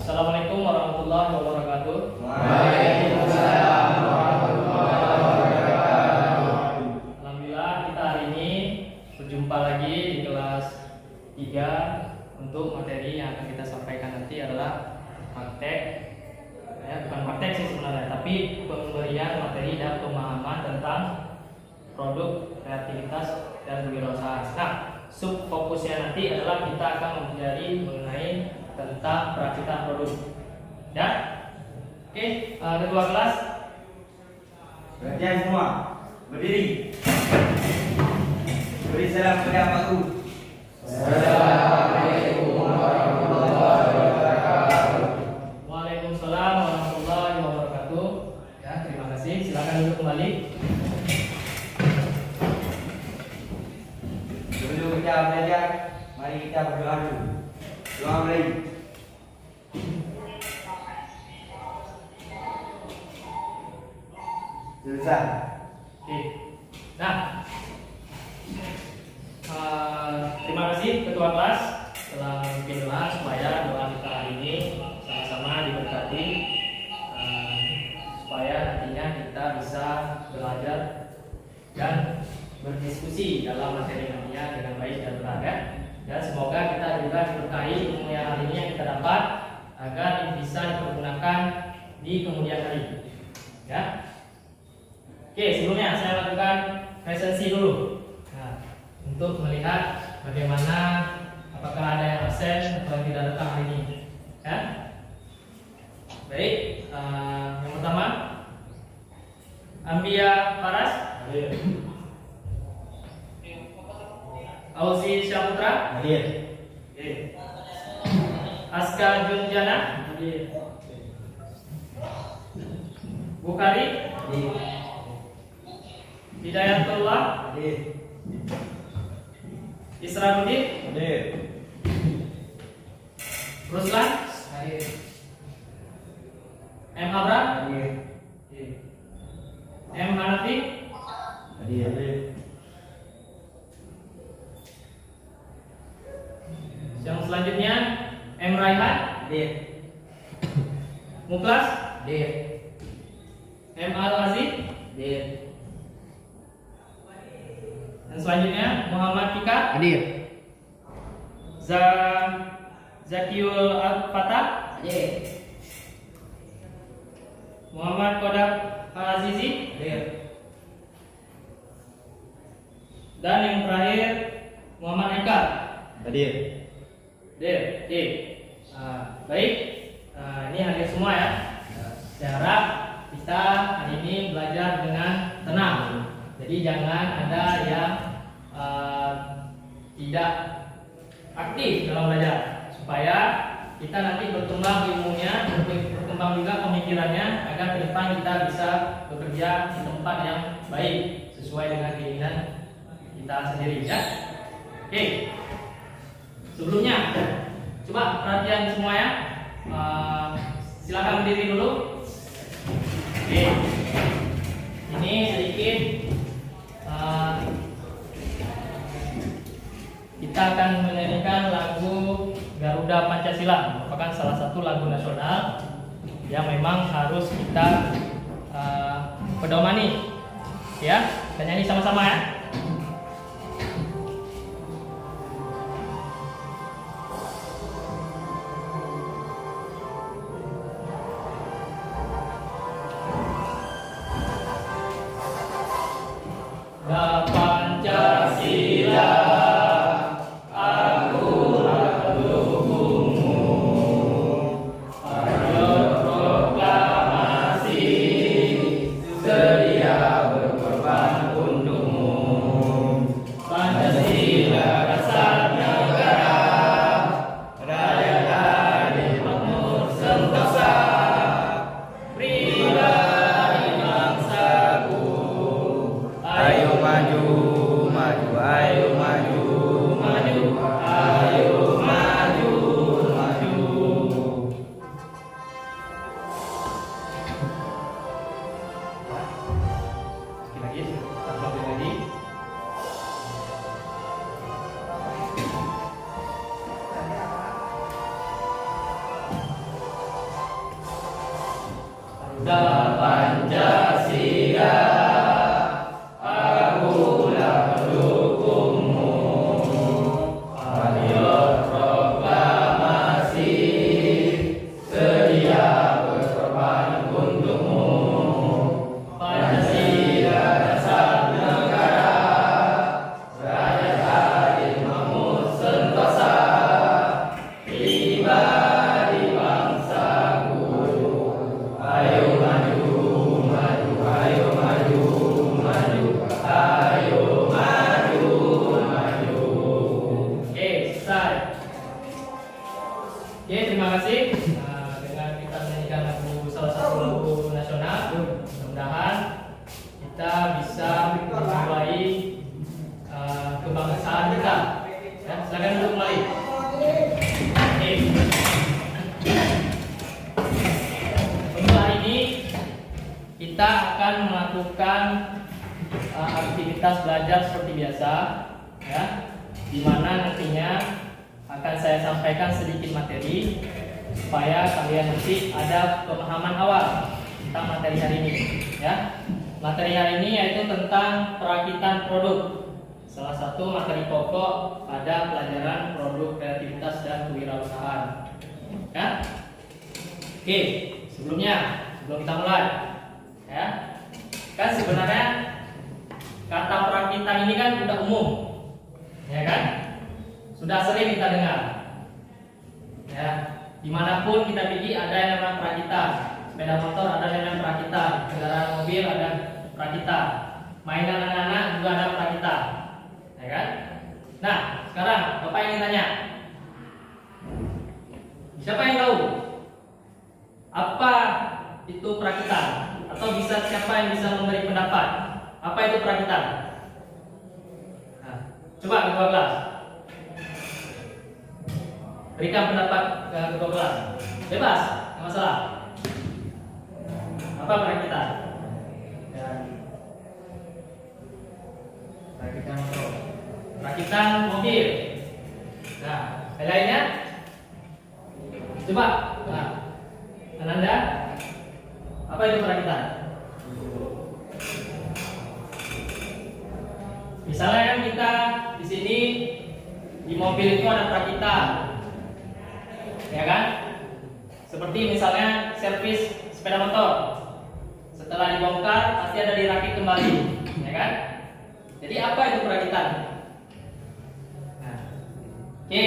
Assalamualaikum warahmatullahi wabarakatuh. Waalaikumsalam warahmatullahi wabarakatuh. Alhamdulillah kita hari ini berjumpa lagi di kelas 3 untuk materi yang akan kita sampaikan nanti adalah praktek. Bukan praktek sih sebenarnya, tapi pemberian materi dan pemahaman tentang produk, kreativitas, dan kewirausahaan. Nah, subfokusnya nanti adalah kita akan mempelajari mengenai tentang perakitan produk. Ya, oke. Ketua kelas, Perhatian semua, berdiri. Beri salam kepada Pak Guru. Assalamualaikum warahmatullahi wabarakatuh. Waalaikumsalam warahmatullahi wabarakatuh. Ya, terima kasih. Silakan duduk kembali. Sebelum kita belajar, mari kita berdoa dulu. Doa mulai. Selesai. Oke. Nah, terima kasih ketua kelas telah memimpin doa supaya doa kita hari ini sama-sama diberkati, supaya nantinya kita bisa belajar dan berdiskusi dalam materi nantinya dengan baik dan benar, ya. Dan semoga kita juga diberkahi ilmu yang hari ini yang kita dapat agar bisa dipergunakan di kemudian hari, ya. Oke, sebelumnya saya lakukan presensi dulu. Nah, untuk melihat bagaimana apakah ada yang absen atau yang tidak datang hari ini, ya. Baik, yang pertama Ambia Faras, Auzi Syaputra, Hadir. Aska Junjana, Bukhari, Hidayatullah, Hadir. Isra'udin, Hadir. Ruslan, M. Abra, Hadir. M. Hanafi, Hadir. yang selanjutnya M. Raihan, Hadir. Muklas, Hadir. M. Al-Aziz, Hadir. dan selanjutnya Muhammad Fika, Hadir. Zakiul Al-Fatah, Hadir. Muhammad Kodak Al-Azizi, Hadir. dan yang terakhir Muhammad Eka. Hadir. Oke. Baik, ini hadir semua, ya. Saya harap kita hari ini belajar dengan tenang. Jadi jangan ada yang tidak aktif dalam belajar, supaya kita nanti berkembang ilmunya, berkembang juga pemikirannya, agar ke depan kita bisa bekerja di tempat yang baik sesuai dengan keinginan kita sendiri, ya. Oke. Sebelumnya, coba perhatian semua, ya. Silakan berdiri dulu. Oke. Ini sedikit kita akan menyanyikan lagu Garuda Pancasila, merupakan salah satu lagu nasional yang memang harus kita pedomani, ya. Kita nyanyi sama-sama, ya. Pancasila, aku mendukungmu. Ayo proklamasi, sedia berkorban untukmu. Bangsa Pancasila, akulah pendukungmu. Patriot proklamasi, sedia berkorban untukmu. Pancasila dasar negara, rakyat adil makmur sentosa, tiba di bangsaku. Ayo maju, maju, ayo maju, maju, ayo maju, maju. Oke, selesai. Oke, terima kasih. Dengan kita menyanyikan salah satu lagu nasional, mudah-mudahan kita bisa menjiwai kebangsaan kita. Ya, silakan duduk kembali. Oke. Untuk hari ini kita akan melakukan aktivitas belajar seperti biasa, ya, di mana nantinya akan saya sampaikan sedikit materi supaya kalian nanti ada pemahaman awal tentang materi hari ini. Ya, materi hari ini yaitu tentang perakitan produk. Salah satu materi pokok pada pelajaran produk kreativitas dan kewirausahaan. Ya, oke. Sebelum kita mulai, ya, kan sebenarnya kata perakitan ini kan udah umum, ya kan? Sudah sering kita dengar, ya. Dimanapun kita pergi ada yang namanya perakitan, sepeda motor ada yang namanya perakitan, kendaraan mobil ada perakitan, mainan anak-anak juga ada perakitan, ya kan? Nah, sekarang Bapak ingin tanya, siapa yang tahu apa itu perakitan? Atau siapa yang bisa memberi pendapat? Apa itu perakitan? Nah, coba ketua kelas berikan pendapat ke ketua kelas. Bebas, nggak masalah. Apa perakitan? Perakitan motor, perakitan mobil. Nah, yang lainnya? Coba. Nah, Ananda, apa itu perakitan? Misalnya kan kita di sini di mobil itu ada perakitan, ya kan? Seperti misalnya servis sepeda motor, setelah dibongkar pasti ada dirakit kembali, ya kan? Jadi apa itu perakitan? Nah, oke,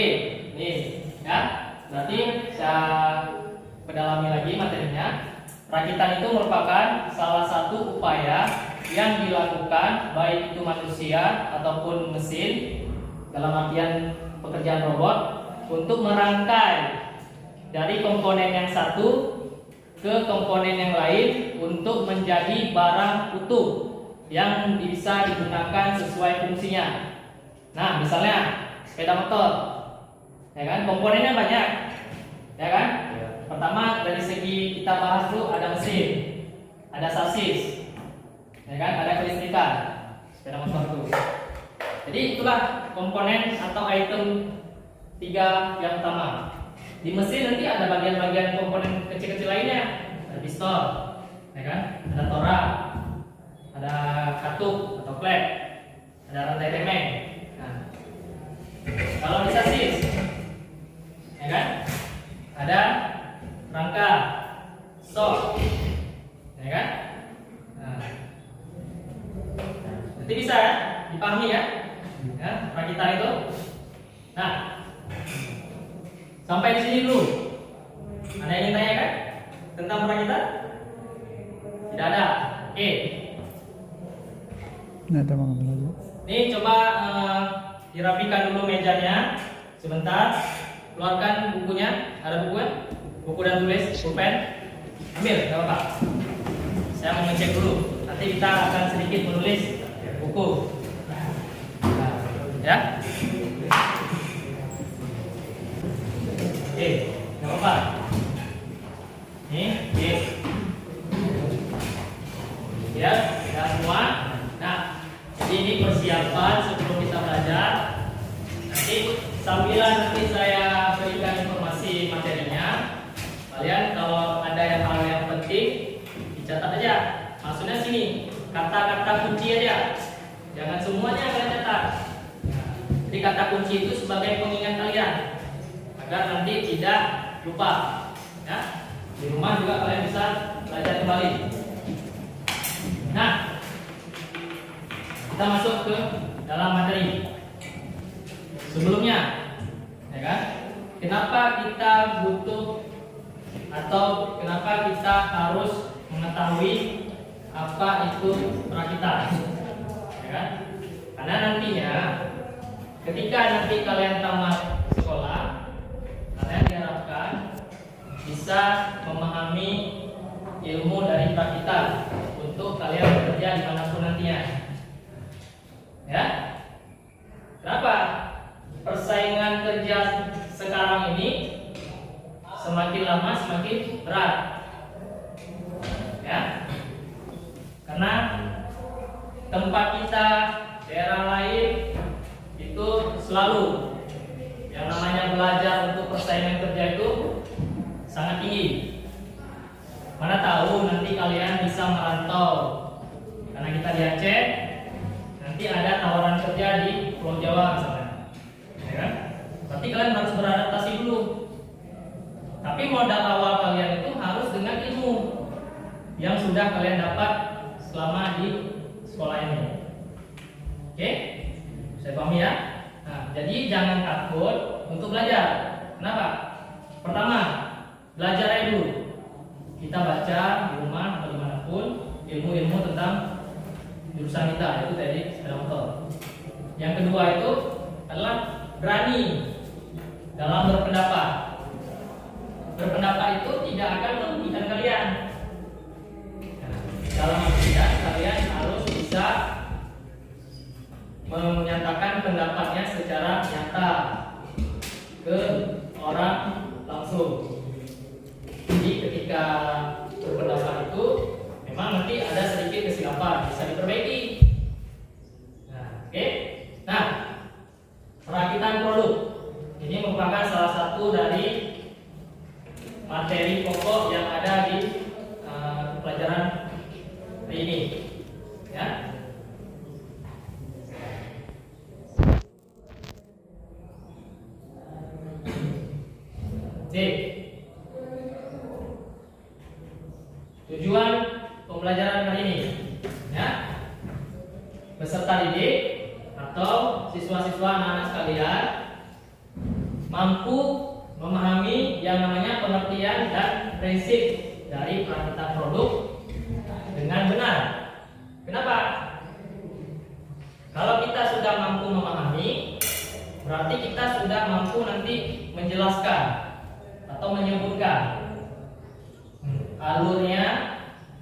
nih, ya. Berarti saya pedalami lagi materinya. Perakitan itu merupakan salah satu upaya yang dilakukan baik itu manusia ataupun mesin, dalam artian pekerjaan robot, untuk merangkai dari komponen yang satu ke komponen yang lain untuk menjadi barang utuh yang bisa digunakan sesuai fungsinya. Nah, misalnya sepeda motor, ya kan, komponennya banyak, ya kan? Pertama dari segi kita bahas dulu, ada mesin, ada sasis, ya kan, ada kelistrikan sepeda motor itu. Jadi itulah komponen atau item 3 yang utama. Di mesin nanti ada bagian-bagian komponen kecil-kecil lainnya, ada piston, ya kan, ada torak, ada katup atau klep, ada rantai temeng. Nah, kalau di sasis, ya kan, ada rangka, sok, ya kan? Nah, nanti bisa ya, dipahami ya, perakitan itu. Nah, sampai di sini dulu. Ada yang ingin tanya kan tentang perakitan? Tidak ada. Oke. Nih coba dirapikan dulu mejanya. Sebentar. Keluarkan bukunya. Ada buku ya? Buku dan tulis, pulpen. Ambil, nggak apa-apa. Saya mau ngecek dulu. Nanti kita akan sedikit menulis buku. Ya. Oke, nggak apa-apa. Nih, oke. Ya, sudah semua. Nah, jadi ini persiapan sebelum kita belajar. Nanti sambilan nanti saya berikan informasi materinya. Kalian kalau ada hal yang penting kunci aja, jangan semuanya kalian catat. Nah, jadi kata kunci itu sebagai pengingat kalian agar nanti tidak lupa. Ya, di rumah juga kalian bisa belajar kembali. Nah, kita masuk ke dalam materi. Sebelumnya, ya kan? Kenapa kita butuh atau kenapa kita harus mengetahui apa itu perakitan? Ya kan? Karena nantinya ketika nanti kalian tamat sekolah, kalian diharapkan bisa memahami ilmu dari perakitan untuk kalian bekerja dimanapun nantinya. Ya, kenapa? Persaingan kerja sekarang ini semakin lama semakin berat. Ya, karena tempat kita, daerah lain itu selalu yang namanya belajar untuk persaingan kerja itu sangat tinggi. Mana tahu nanti kalian bisa merantau, karena kita di Aceh nanti ada tawaran kerja di Pulau Jawa misalnya, ya kan? Berarti kalian harus beradaptasi dulu. Tapi modal awal kalian itu harus dengan ilmu yang sudah kalian dapat selama di sekolah ini. Oke? Saya pahami ya? Nah, jadi jangan takut untuk belajar. Kenapa? Pertama, belajar aja dulu. Kita baca di rumah atau dimanapun ilmu-ilmu tentang jurusan kita, yaitu tadi sepeda motor. Yang kedua itu adalah berani dalam berpendapat. Berpendapat itu tidak akan merugikan kalian. Nah, dalam artian kalian harus bisa menyatakan pendapatnya secara nyata ke orang langsung. Jadi ketika berpendapat itu memang nanti ada sedikit kesilapan, bisa diperbaiki. Nah, oke. Nah, perakitan produk ini merupakan salah satu dari materi pokok yang ada di pelajaran hari ini. Ya. C. Tujuan pembelajaran hari ini, ya, peserta didik atau siswa-siswa anak-anak sekalian mampu memahami yang namanya pengertian dan prinsip dari perakitan produk dengan benar. Kenapa? Kalau kita sudah mampu memahami, berarti kita sudah mampu nanti menjelaskan atau menyebutkan alurnya,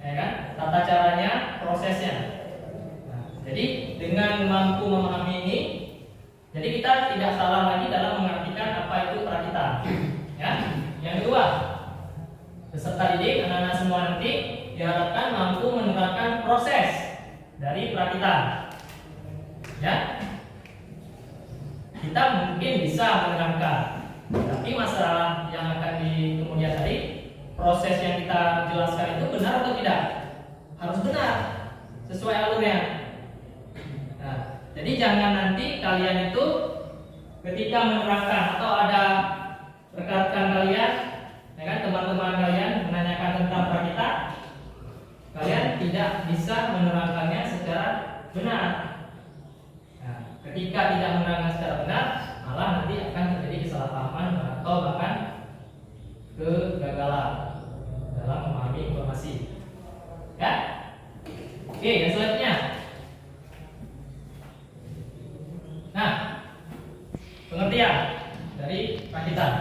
ya kan, tata caranya, prosesnya. Nah, jadi dengan mampu memahami ini, jadi kita tidak salah lagi dalam mengartikan apa itu perakitan. Ya. Yang kedua, peserta didik anak-anak semua nanti diharapkan mampu menerapkan proses dari perakitan. Ya, kita mungkin bisa menerangkan, tapi masalah yang akan di kemudian hari, proses yang kita jelaskan itu benar atau tidak? Harus benar, sesuai alurnya. Nah, jadi jangan nanti kalian itu ketika menerangkan atau ada rekan-rekan kalian, ya kan, teman-teman kalian menanyakan tentang perakitan, kalian tidak bisa menerangkannya secara benar. Nah, ketika tidak menerangkan secara benar, malah nanti akan terjadi kesalahpahaman atau bahkan kegagalan dalam memahami informasi. Ya. Oke, yang selanjutnya. Nah, pengertian dari perakitan.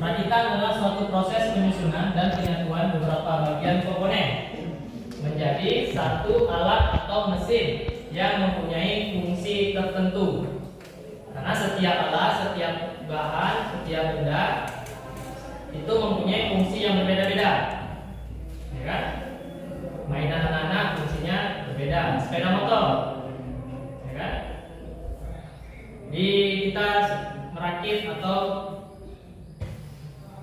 Perakitan adalah suatu proses penyusunan dan penyatuan beberapa bagian komponen menjadi satu alat atau mesin yang mempunyai fungsi tertentu. Karena setiap alat, setiap bahan, setiap benda itu mempunyai fungsi yang berbeda-beda. Ya kan? Mainan anak-anak fungsinya berbeda. Sepeda motor, ya kan? Di kita merakit atau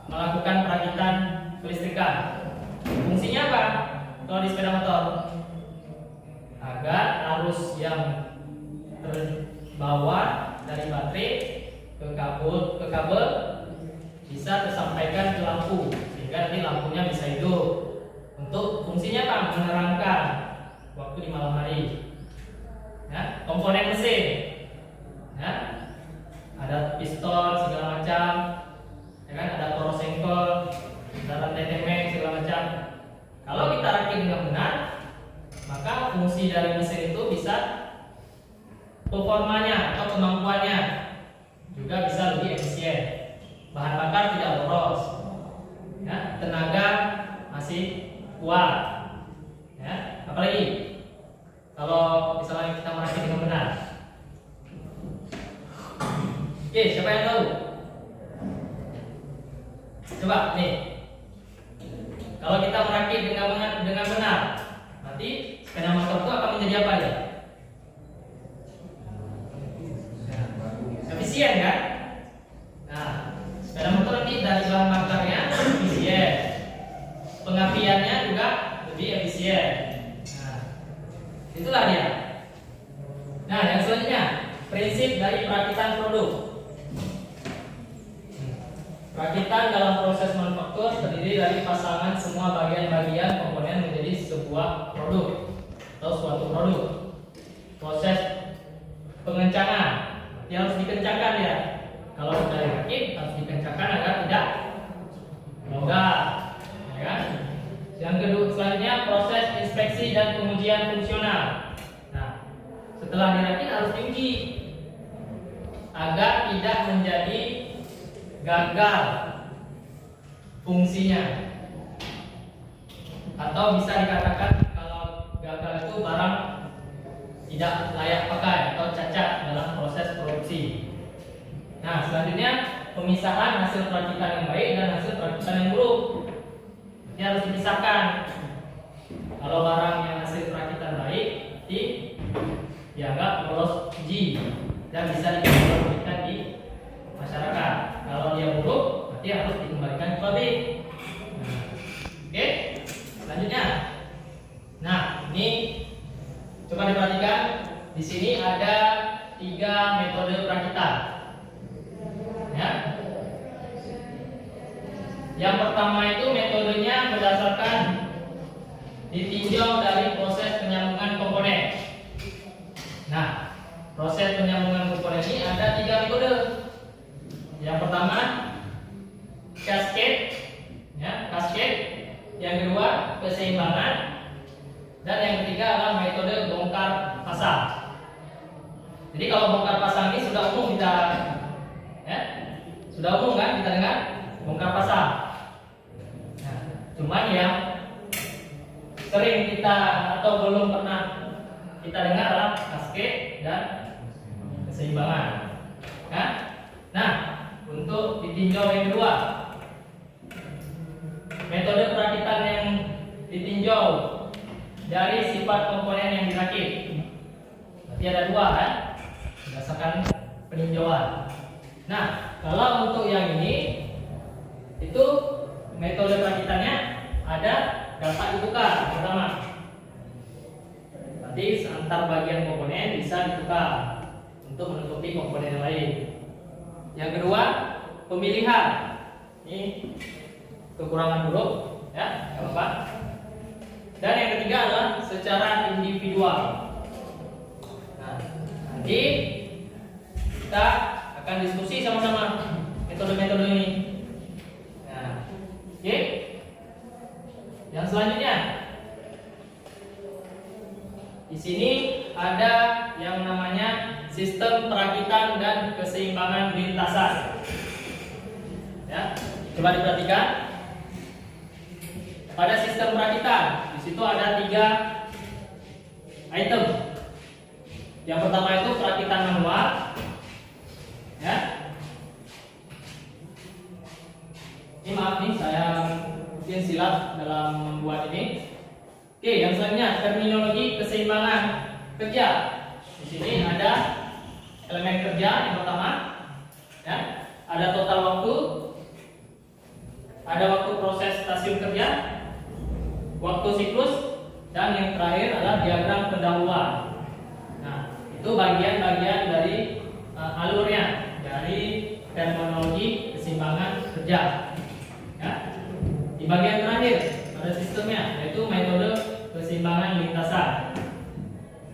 melakukan perakitan kelistrikan, fungsinya apa? Kalau di sepeda motor, agar yang terbawa dari baterai ke kabel bisa tersampaikan ke lampu, sehingga nanti lampunya bisa hidup. Untuk fungsinya apa? Menerangkan waktu di malam hari. Ya, komponen mesin, ya, ada piston segala macam, ya kan, ada poros engkol, ada rantai temeng segala macam. Kalau kita rakit dengan benar, maka fungsi dari mesin itu bisa, performanya atau kemampuannya juga bisa lebih efisien. Bahan bakar tidak boros, ya, tenaga masih kuat, ya. Apalagi kalau misalnya kita merakit dengan benar. Oke, siapa yang tahu? Coba nih, kalau kita merakit dengan benar, nanti sepeda motor itu akan menjadi apa ya? Efisien kan? Nah, sepeda motor nanti dari bahan bakarnya efisien, pengapiannya juga lebih efisien. Nah, itulah dia. Nah, yang selanjutnya, prinsip dari perakitan produk. Perakitan dalam proses manufaktur terdiri dari pasangan semua bagian-bagian komponen menjadi sebuah produk atau suatu produk. Proses pengencangan, dia harus dikencangkan ya. Kalau sudah dirakit harus dikencangkan agar tidak longgar, ya kan? Yang kedua, selanjutnya proses inspeksi dan pengujian fungsional. Nah, setelah dirakit harus diuji agar tidak menjadi gagal fungsinya, atau bisa dikatakan kalau gagal itu barang tidak layak pakai atau cacat dalam proses produksi. Nah, selanjutnya pemisahan hasil perakitan yang baik dan hasil perakitan yang buruk. Ini harus dipisahkan. Kalau barang yang hasil perakitan baik dianggap lolos uji dan bisa dikembalikan di masyarakat. Kalau dia buruk, berarti harus dikembalikan ke pabrik. Oke, selanjutnya. Nah, ini coba diperhatikan. Di sini ada 3 metode perakitan. Ya. Yang pertama itu metodenya berdasarkan ditinjau dari proses penyambungan komponen. Nah, proses penyambungan komponen ini ada 3 metode. Yang pertama cascade, ya, cascade. Yang kedua keseimbangan, dan yang ketiga adalah metode bongkar pasang. Jadi kalau bongkar pasang ini sudah umum kita, ya, sudah umum kan kita dengar bongkar pasang. Nah, cuman yang sering kita atau belum pernah kita dengar adalah cascade dan keseimbangan. Nah, untuk ditinjau yang kedua, metode perakitan yang ditinjau dari sifat komponen yang dirakit. Berarti ada 2 kan, berdasarkan peninjauan. Nah, kalau untuk yang ini, itu metode perakitannya ada dapat ditukar pertama. Berarti antar bagian komponen bisa ditukar untuk menutupi komponen yang lain. Yang kedua, pemilihan. Ini kekurangan buruk, ya, nggak apa-apa. Dan yang ketiga adalah secara individual. Nah, nanti kita akan diskusi sama-sama metode-metode ini. Nah, oke. Yang selanjutnya, di sini ada yang namanya sistem perakitan dan keseimbangan lintasan. Ya, coba diperhatikan. Pada sistem perakitan, di situ ada 3 item. Yang pertama itu perakitan manual, ya. Ini maaf nih, saya mungkin silap dalam membuat ini. Oke, yang selanjutnya terminologi keseimbangan kerja. Di sini ada elemen kerja yang pertama, ya. Ada total waktu, ada waktu proses stasiun kerja, waktu siklus, dan yang terakhir adalah diagram pendahuluan. Nah, Itu bagian-bagian dari alurnya, dari terminologi keseimbangan kerja. Ya. Di bagian terakhir ada sistemnya, yaitu metode keseimbangan lintasan.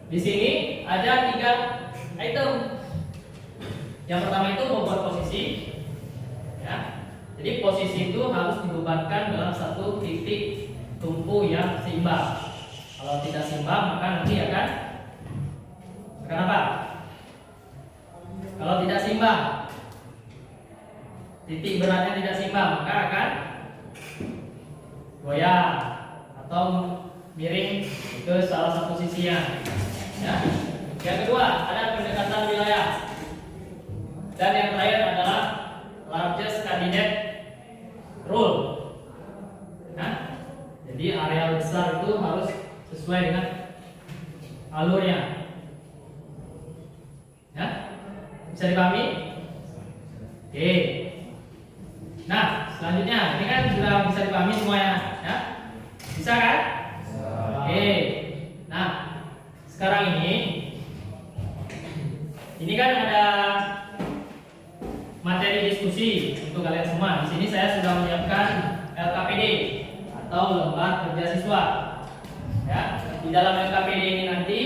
Di sini ada 3 item. Yang pertama itu membuat posisi. Ya. Jadi posisi itu harus dibebankan dalam satu titik tumpu yang seimbang. Kalau tidak seimbang maka nanti akan apa? Kalau tidak seimbang, titik beratnya tidak seimbang maka akan goyang atau miring ke salah satu sisinya. Ya. Yang kedua ada pendekatan wilayah. Dan yang terakhir adalah largest candidate rule. Nah, jadi area besar itu harus sesuai dengan alurnya. Ya, bisa dipahami? Oke. Nah, selanjutnya ini kan sudah bisa dipahami semuanya, ya? Bisa kan? Bisa. Oke. Nah, sekarang ini kan ada materi diskusi untuk kalian semua. Di sini saya sudah menyiapkan LKPD atau lembar kerja siswa. Ya, di dalam LKPD ini nanti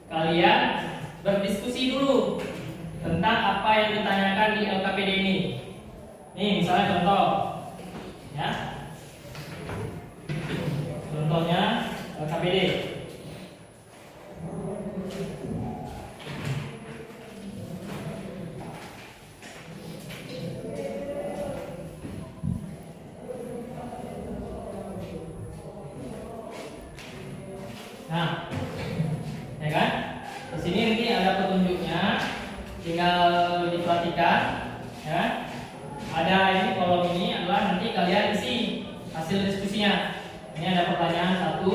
kalian berdiskusi dulu tentang apa yang ditanyakan di LKPD ini. Nih, misalnya contoh, ya. Contohnya LKPD. Nah, ya kan? Di sini nanti ada petunjuknya, tinggal diperhatikan, ya. Ada ini kolom ini adalah nanti kalian isi hasil diskusinya. Ini ada pertanyaan 1,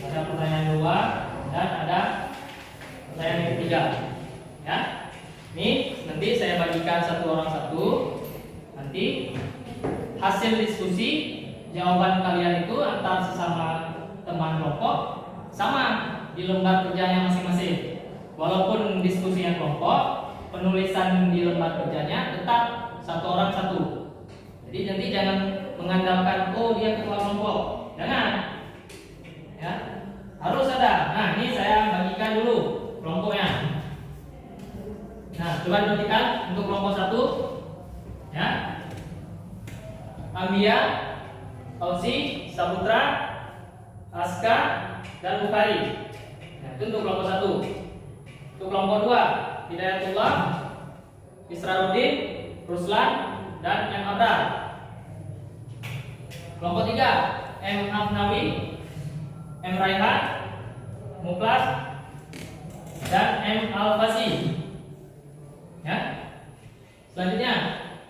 ada pertanyaan 2, dan ada pertanyaan yang ketiga. Ya, ini nanti saya bagikan satu orang satu. Nanti hasil diskusi jawaban kalian itu antar sesama teman kelompok sama di lembar kerjanya masing-masing. Walaupun diskusinya kelompok, penulisan di lembar kerjanya tetap satu orang satu. Jadi nanti jangan mengandalkan dia ketua kelompok. Jangan. Ya. Harus ada. Nah, ini saya bagikan dulu kelompoknya. Nah, coba perhatikan untuk kelompok 1. Ya. Ambia, Ausi, Saputra, Aska, dan Bukhari. Nah, itu untuk kelompok 1. Untuk kelompok 2, Hidayatullah, Israrudin, Ruslan, dan M. Abrar. Kelompok 3, M. Afnawi, M. Raihan, Muklas, dan M. Al-Fasi. Ya. Selanjutnya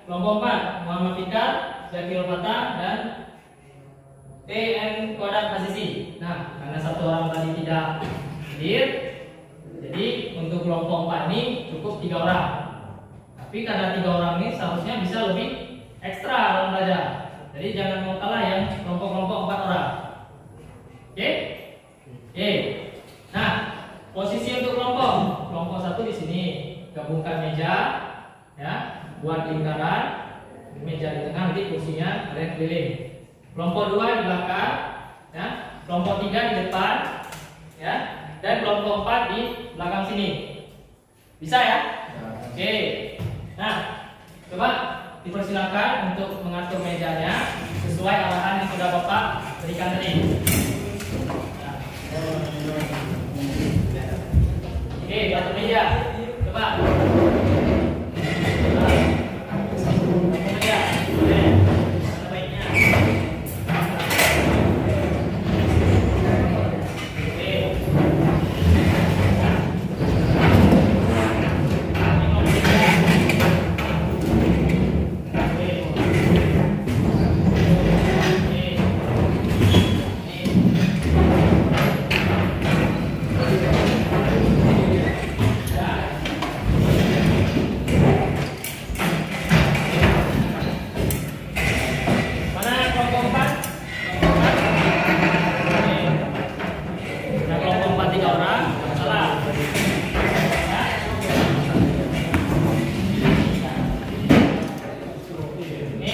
kelompok 4, Muhammad Fikar, Zakil Fatah, dan TN Kodam Hasisi. Nah, karena satu orang tadi tidak hadir, jadi untuk kelompok 4 ini cukup 3 orang. Tapi karena 3 orang ini seharusnya bisa lebih ekstra dalam belajar. Jadi jangan mau kalah yang kelompok-kelompok 4 orang. Oke? Oke. Nah, posisi untuk kelompok 1 di sini gabungkan meja, ya, buat lingkaran, meja di tengah, nanti kursinya kalian keliling. Kelompok 2 di belakang, ya, kelompok 3 di depan, ya, dan kelompok 4 di belakang sini. Bisa ya? Oke. Nah, coba dipersilakan untuk mengatur mejanya sesuai arahan yang sudah Bapak berikan tadi. Nah. Oke, atur meja. Coba.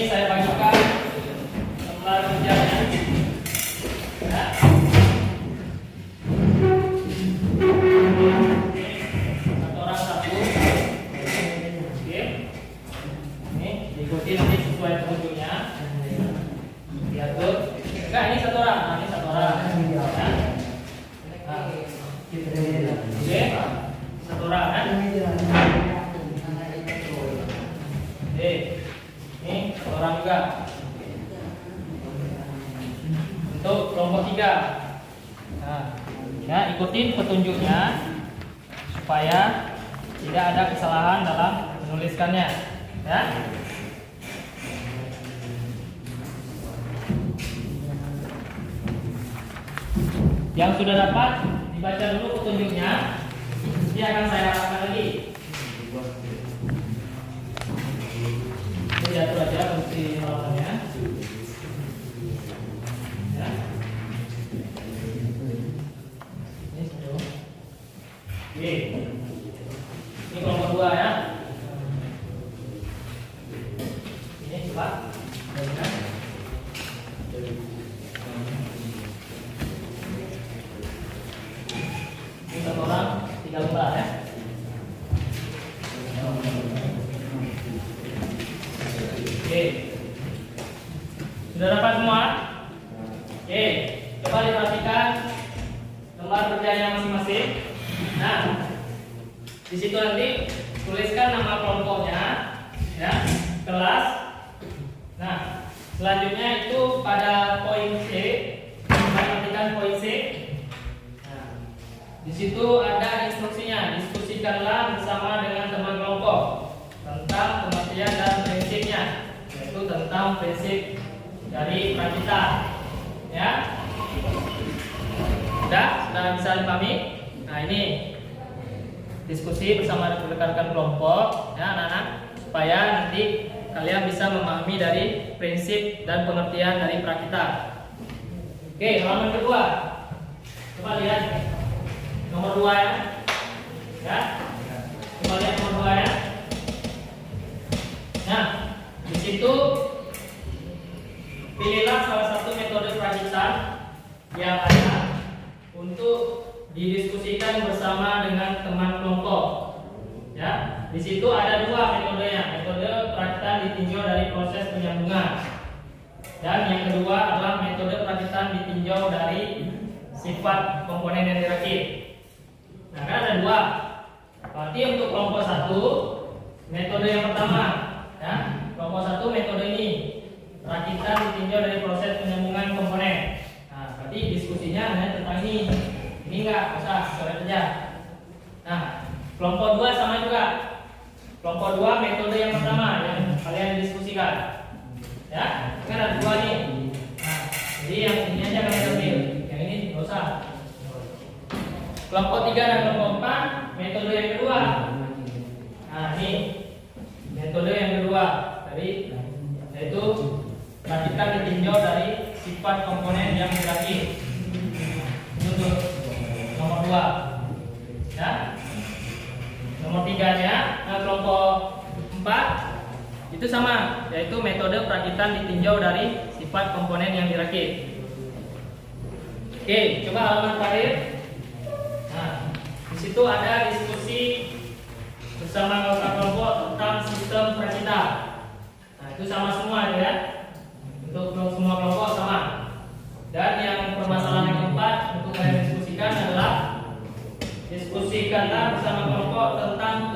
ini saya bagikan lembar kerjanya. Ya. Satu orang satu. Oke. Ini diikuti nanti sesuai petunjuknya. Diatur. Enggak, ini satu orang. Nah, ini satu orang. Ya. Nah. Oke. Satu orang kan? Oke. Ini satu orang juga. Untuk kelompok 3. Nah, ya, ikutin petunjuknya supaya tidak ada kesalahan dalam menuliskannya, ya. Yang sudah dapat dibaca dulu petunjuknya. Nanti akan saya arahkan lagi. Ini diatur aja fungsi halamannya. Ya. Ini satu. Oke. Ini kelompok 2 ya. Ini coba. Lihat. Ini satu orang 3 lembar ya. Oke. Sudah dapat semua? Oke, coba diperhatikan lembar kerjanya masing-masing. Nah, di situ nanti tuliskan nama kelompoknya, ya, kelas. Nah, selanjutnya itu pada poin C, perhatikan poin C. Nah, di situ ada instruksinya. Diskusikanlah bersama dengan teman kelompok tentang pengertian dan prinsipnya, yaitu tentang prinsip dari prakita. Ya, sudah bisa dipahami. Nah, ini diskusi bersama rekan-rekan kelompok, ya anak-anak, supaya nanti kalian bisa memahami dari prinsip dan pengertian dari prakita. Oke, halaman kedua. Coba lihat nomor 2 ya. Ya. Coba lihat nomor 2 ya. Nah, di situ pilihlah salah satu metode prakita yang ada untuk didiskusikan bersama dengan teman kelompok. Ya, di situ ada 2 metodenya. Metode prakita ditinjau dari proses penyambungan. Dan yang kedua adalah metode prakita ditinjau dari sifat komponen yang dirakit. Nah, kan ada 2. Berarti untuk kelompok 1, metode yang pertama, ya, kelompok 1 metode ini. Rakitan ditinjau dari proses penyambungan komponen. Nah, berarti diskusinya hanya tentang ini. Ini enggak usah coret aja. Nah, kelompok 2 sama juga. Kelompok 2 metode yang pertama yang kalian diskusikan. Ya, kan ada 2 nih. Nah, jadi yang ini aja kalian ambil. Yang ini enggak usah. Kelompok 3 dan kelompok 4 metode yang kedua. Nah, ini metode yang kedua dari yaitu perhatikan ditinjau dari sifat komponen yang dirakit. Untuk nomor 2, ya. Nomor 3-nya, kelompok 4 itu sama, yaitu metode perakitan ditinjau dari sifat komponen yang dirakit. Oke, coba halaman terakhir. Nah, di situ ada diskusi bersama anggota kelompok tentang sistem prakita. Nah, itu sama semua ya. Untuk semua kelompok sama. Dan yang permasalahan yang keempat untuk kalian diskusikan adalah diskusikanlah bersama kelompok tentang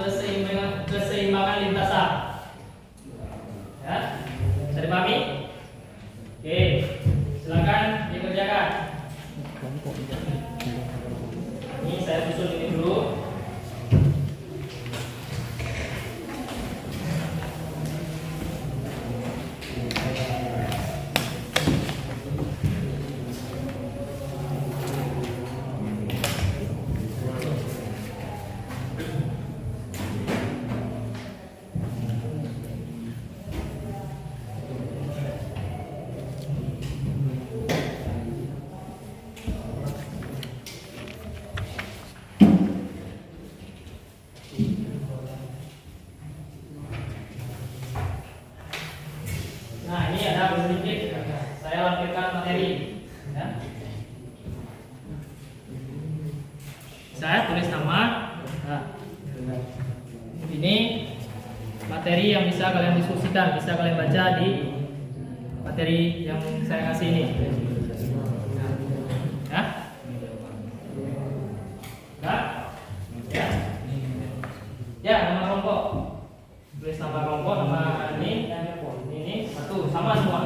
keseimbangan lintasan. Ya, bisa dipahami? Oke, silakan dikerjakan. Ini saya susun ini dulu. Nah, ini ada sedikit saya lampirkan materi. Ya. Saya tulis nama. Nah, ini materi yang bisa kalian diskusikan, bisa kalian baca di materi yang saya kasih ini. Ya. Nah, ya. Ya, nama kelompok. Tulis nama kelompok, nama ini satu, sama semua.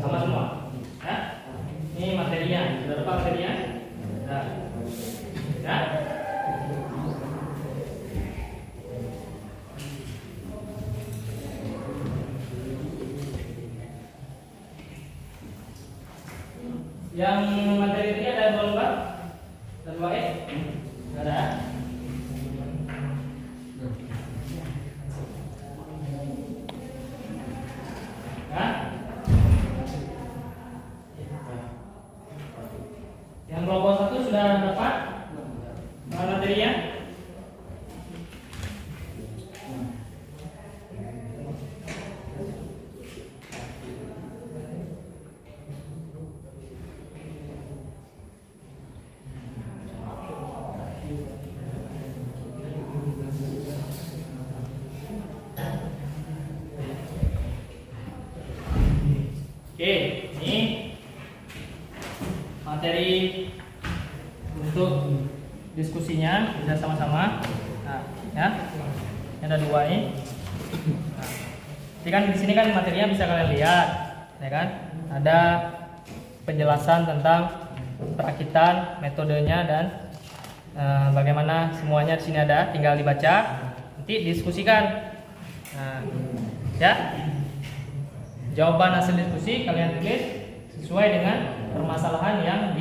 Sama semua. Ya. Ini materinya. Sudah dapat materinya? Nah. Ya. Yang materi ini ada 2 lembar? Ada 2 Ada. Nah. Yang kelompok 1 sudah dapat materinya? Oke, ini materi untuk diskusinya bisa sama-sama. Nah, ya, ini ada 2 ini. Nah, jadi kan di sini kan materinya bisa kalian lihat, ya kan? Ada penjelasan tentang perakitan, metodenya dan bagaimana semuanya di sini ada. Tinggal dibaca, nanti diskusikan. Nah, ya. Jawaban hasil diskusi kalian tulis sesuai dengan permasalahan yang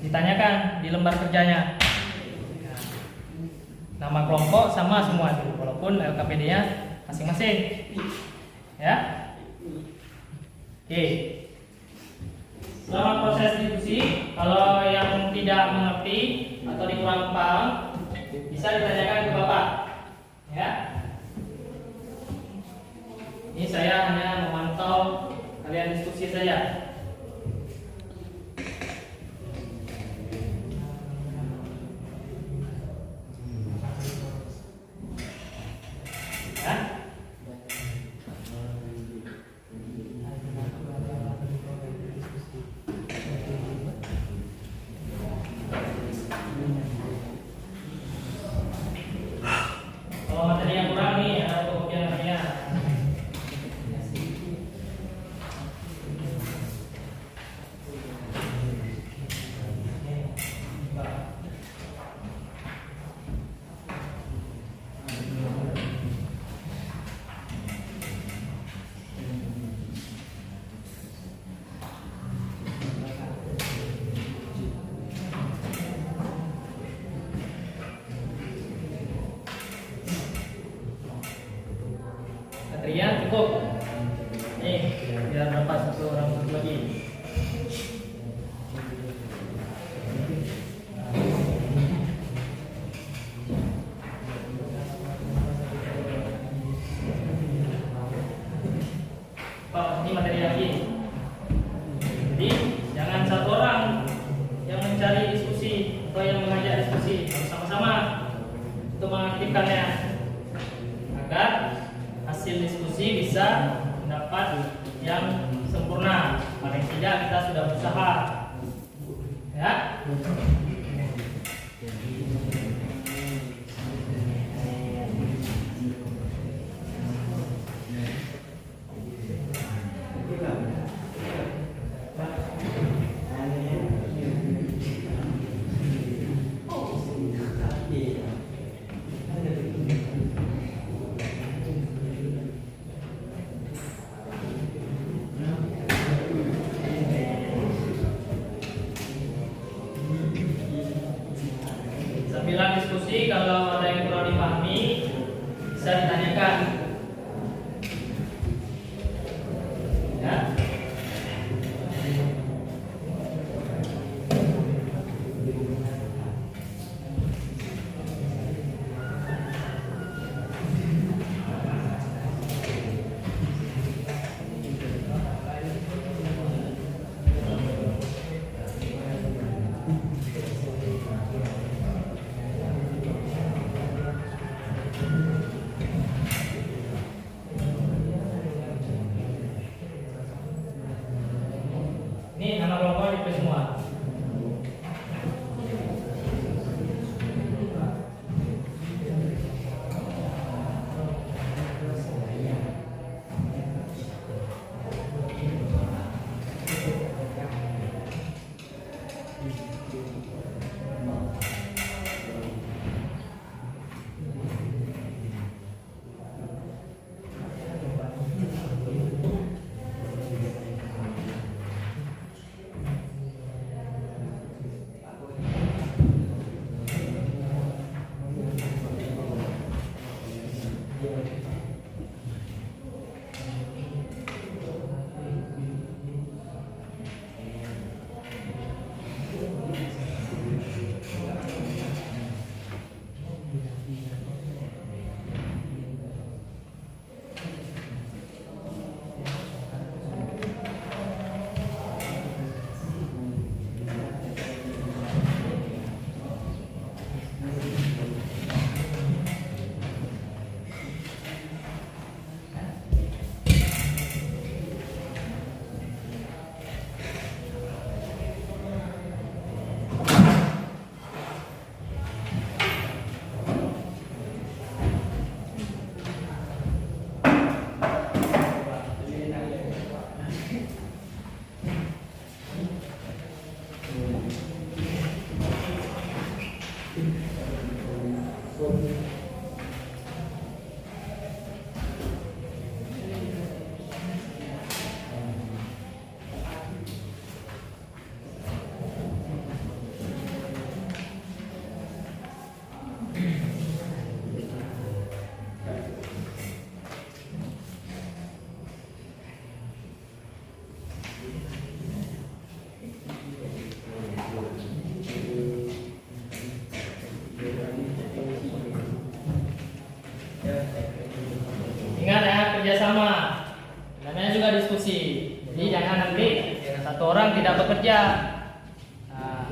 ditanyakan di lembar kerjanya. Nama kelompok sama semua itu, walaupun LKPD-nya masing-masing. Ya. Oke. Selama proses diskusi, kalau yang tidak mengerti atau kurang paham, bisa ditanyakan ke Bapak. Ya. Ini saya hanya memantau kalian diskusi saja. Ya. Kalau materi yang kurang nih, ada kopian materinya. Materinya cukup. Nih, biar dapat 1 orang lagi. Pak, ini materi lagi. Jadi jangan 1 orang yang mencari diskusi atau yang mengajak diskusi, harus sama-sama untuk mengaktifkannya agar hasil diskusi bisa mendapat yang sempurna. Paling tidak kita sudah berusaha. Ya. Sambilan diskusi, kalau ada yang kurang dipahami bisa ditanyakan. Ya. semua. Ingat ya, kerjasama. Namanya juga diskusi. Jadi jangan nanti satu orang tidak bekerja. Nah,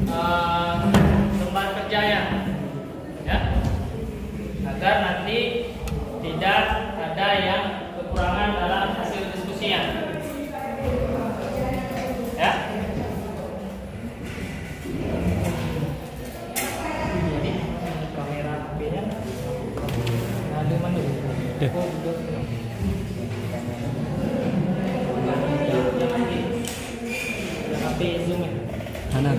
tempat kerjanya, ya, agar nanti tidak ada yang kekurangan dalam hasil diskusinya, ya. Jadi kamera HP-nya ngadu menu. HP zoom ya. Kanan.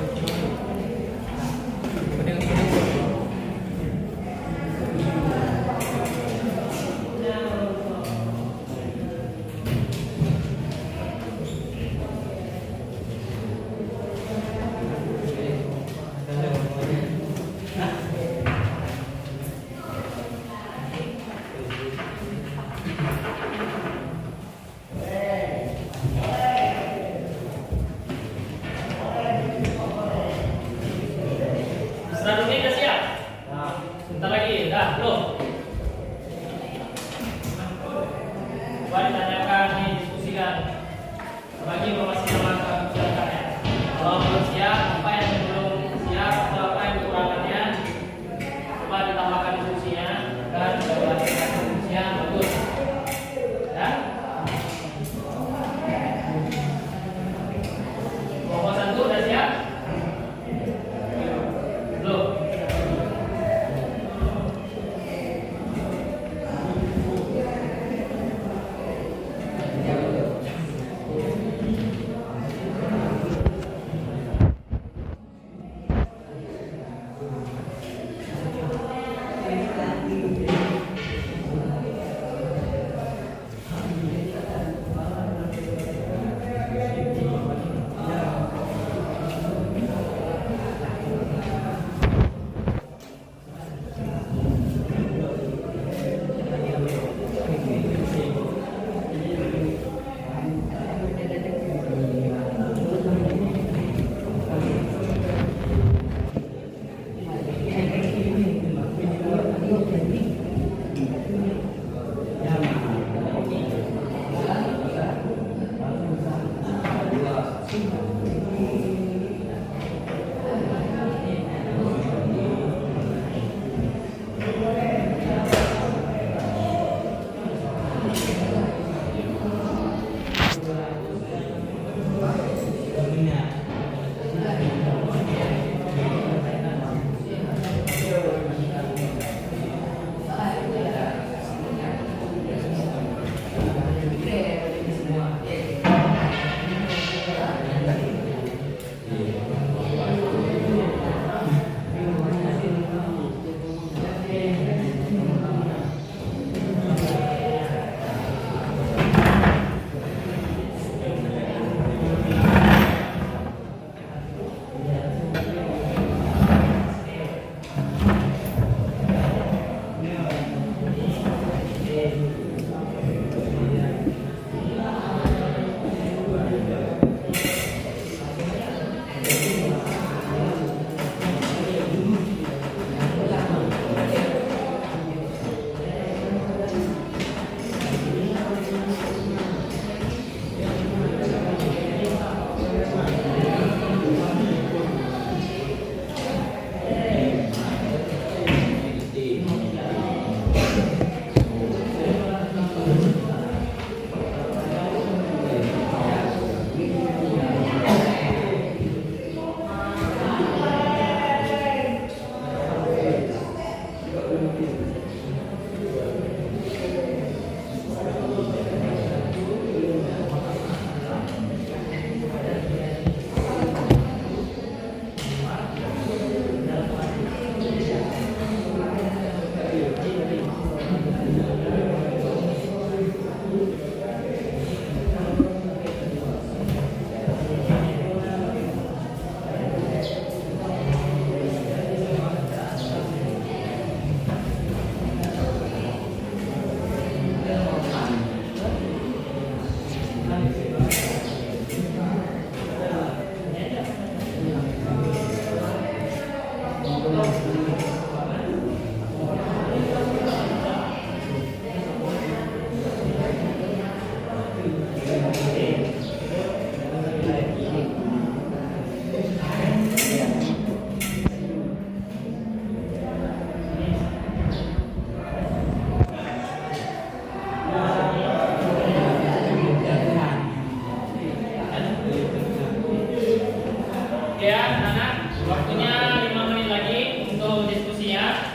Ya, anak, waktunya 5 menit lagi untuk diskusinya.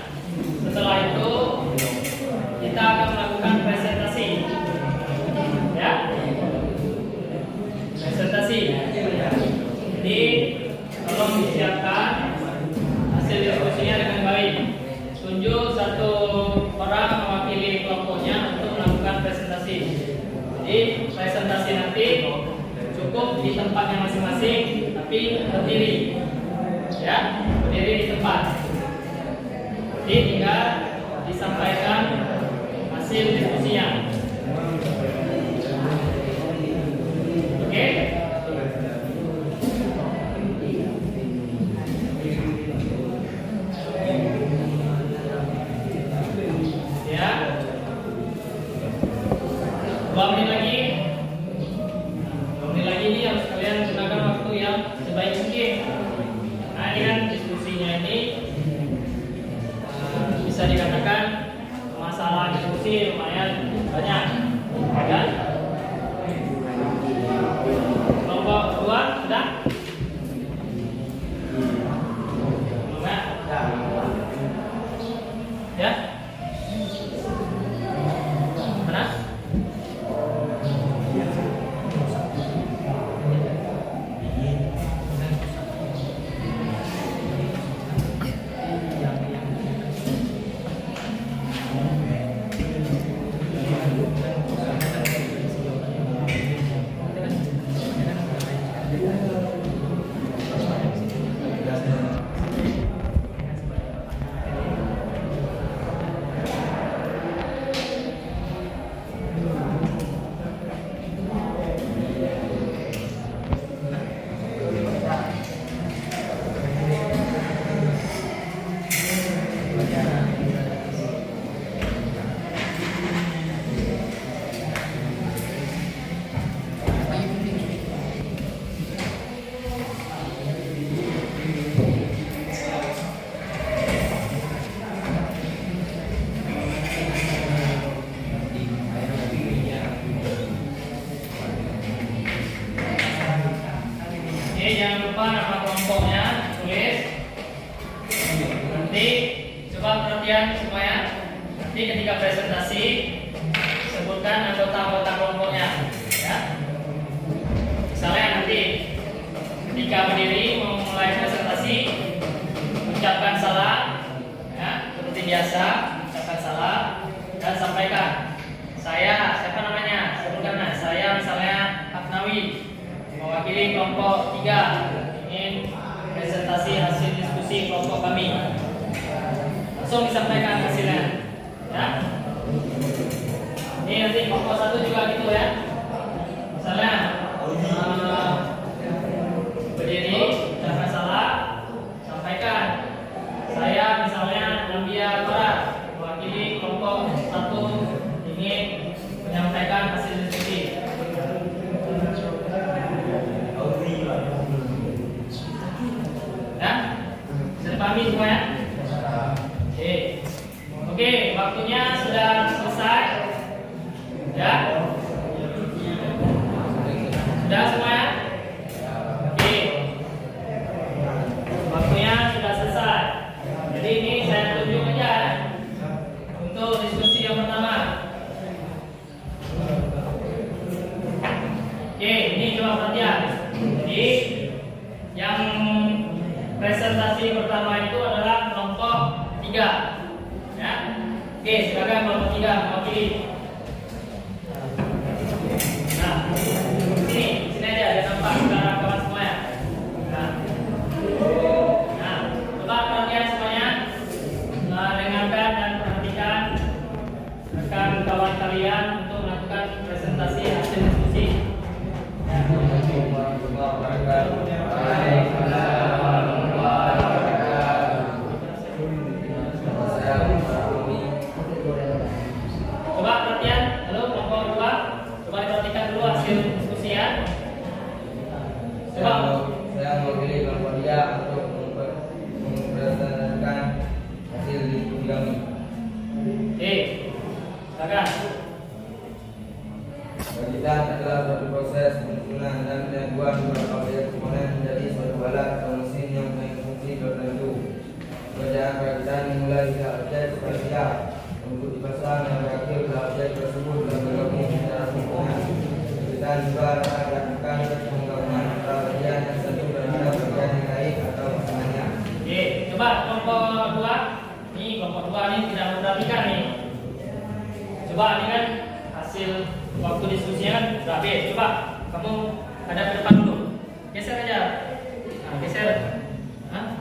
Setelah itu kita akan melakukan presentasi. Ya, presentasi. Jadi tolong disiapkan hasil diskusinya dengan baik. Tunjuk satu orang mewakili kelompoknya untuk melakukan presentasi. Jadi presentasi nanti cukup di tempatnya masing-masing, tapi berdiri, ya, berdiri di tempat. Jadi tinggal disampaikan hasil diskusinya. Oke? Ya. 2 menit lagi. 2 menit lagi ini harus kalian gunakan waktu yang sebaik mungkin. Nah, ini kan diskusinya ini bisa dikatakan masalah diskusi lumayan banyak, kan? Kelompok 2 sudah? Enggak? Ya? Mana? Jangan lupa nama kelompoknya tulis. Nanti coba perhatian semuanya. Nanti ketika presentasi sebutkan anggota-anggota kelompoknya. Ya. Misalnya nanti ketika berdiri mau mulai presentasi, ucapkan salam, ya, seperti biasa, ucapkan salam dan sampaikan. Saya siapa namanya? Sebutkan. Saya misalnya Afnawi, mewakili kelompok 3, ingin presentasi hasil diskusi kelompok kami. Langsung disampaikan hasilnya, ya. Ini nanti kelompok 1 juga gitu ya. Misalnya berdiri, ucapkan salam, sampaikan. Saya misalnya Nambia Barat, mewakili kelompok 1, ingin menyampaikan hasil diskusi. Ya, bisa dipahami semua ya? Oke, waktunya sudah selesai. Ya, sudah semua ya? Oke, waktunya sudah selesai. Jadi ini saya tunjuk aja ya, untuk diskusi yang pertama. Oke, ini coba perhatian. Jadi yang presentasi pertama itu adalah kelompok 3. Ya. Oke, silakan kelompok 3 mewakili. Nah, sini aja biar nampak sekarang kawan semuanya. Nah, coba perhatian semuanya. Dengarkan dan perhatikan rekan kawan kalian untuk melakukan presentasi hasil diskusi. Coba mulai dari objek spasial untuk dipasang dan berakhir pada objek tersebut dan bergabung secara sempurna. Kita juga akan lakukan penggabungan antara bagian yang satu terhadap bagian yang lain atau pasangannya. Oke, coba kelompok 2. Ini kelompok 2 ini tidak memperhatikan nih. Coba ini kan hasil waktu diskusinya kan sudah habis. Coba kamu hadap ke depan dulu. Geser aja. Nah, geser. Hah?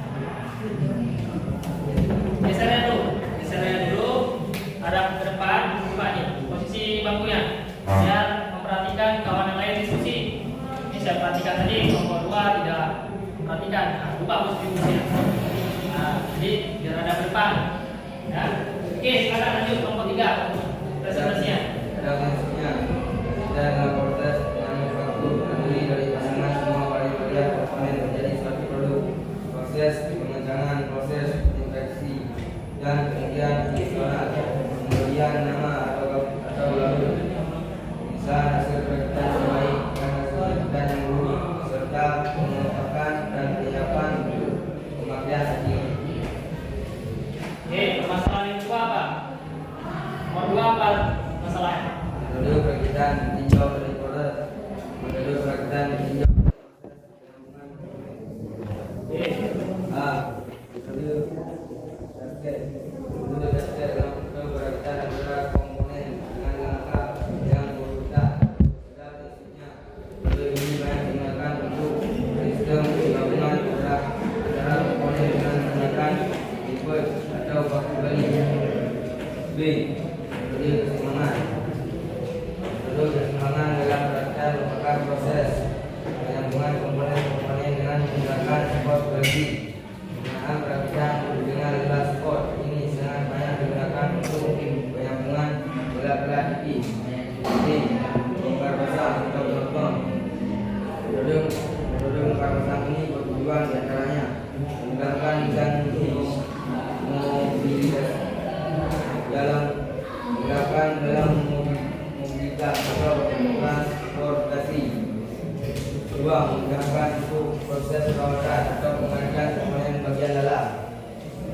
Gesernya dulu. Hadap ke depan. Coba nih posisi bangkunya. Biar memperhatikan kawan yang lain diskusi. Ini saya perhatikan tadi kelompok 2 tidak perhatikan. Nah, lupa posisi diskusinya. Nah, jadi biar hadap ke depan. Ya. Oke, sekarang lanjut kelompok 3. Presentasinya. Pada prinsipnya, dan dalam proses manufaktur terdiri dari pasangan semua bagian komponen menjadi suatu produk. Proses pengencangan, proses infeksi, dan kemudian fungsional, kemudian nama atau lalu. Bisa hasil pekerjaan terbaik dan hasil pekerjaan yang buruk, serta pengungkapan dan penyiapan untuk pemakaian akhir. Oke, permasalahan yang kedua apa? Nomor 2 apa masalahnya? Metode pekerjaan tinjau dari proses. Metode pekerjaan tinjau A. Metode dasar dalam metode pekerjaan adalah komponen dengan langkah yang berurutan. Pada prinsipnya, metode ini banyak digunakan untuk sistem penggabungan antara komponen dengan menggunakan input atau baku balik. B. Metode keseimbangan. Metode keseimbangan dalam pekerjaan merupakan proses penyambungan komponen-komponen dengan menggunakan support bagi. Penggunaan pekerjaan dengan lebar support ini sangat banyak digunakan untuk penyambungan bola-bola tipis. D. Bongkar pasang atau gelombang. Metode bongkar pasang ini bertujuan diantaranya menggunakan dan mobilitas dalam mobilitas atau transportasi. Kedua, menggunakan untuk proses perawatan atau penggantian komponen bagian dalam.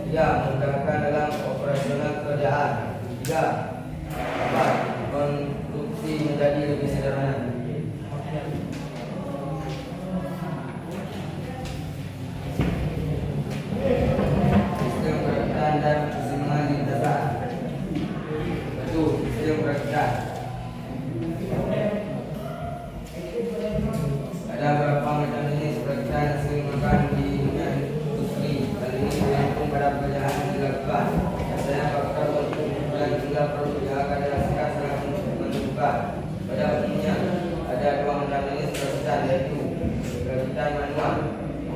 Tiga, menggunakan dalam operasional pekerjaan. Tiga, dapat konstruksi menjadi lebih sederhana. Sistem pekerjaan dan keseimbangan lintasan. Satu, sistem pekerjaan. Ada beberapa macam jenis pekerjaan yang sering digunakan di dunia industri. Hal ini bergantung pada pekerjaan yang dilakukan. Biasanya faktor untuk ukuran jumlah produk yang akan dihasilkan sangat menentukan. Pada umumnya ada dua macam jenis pekerjaan, yaitu pekerjaan manual,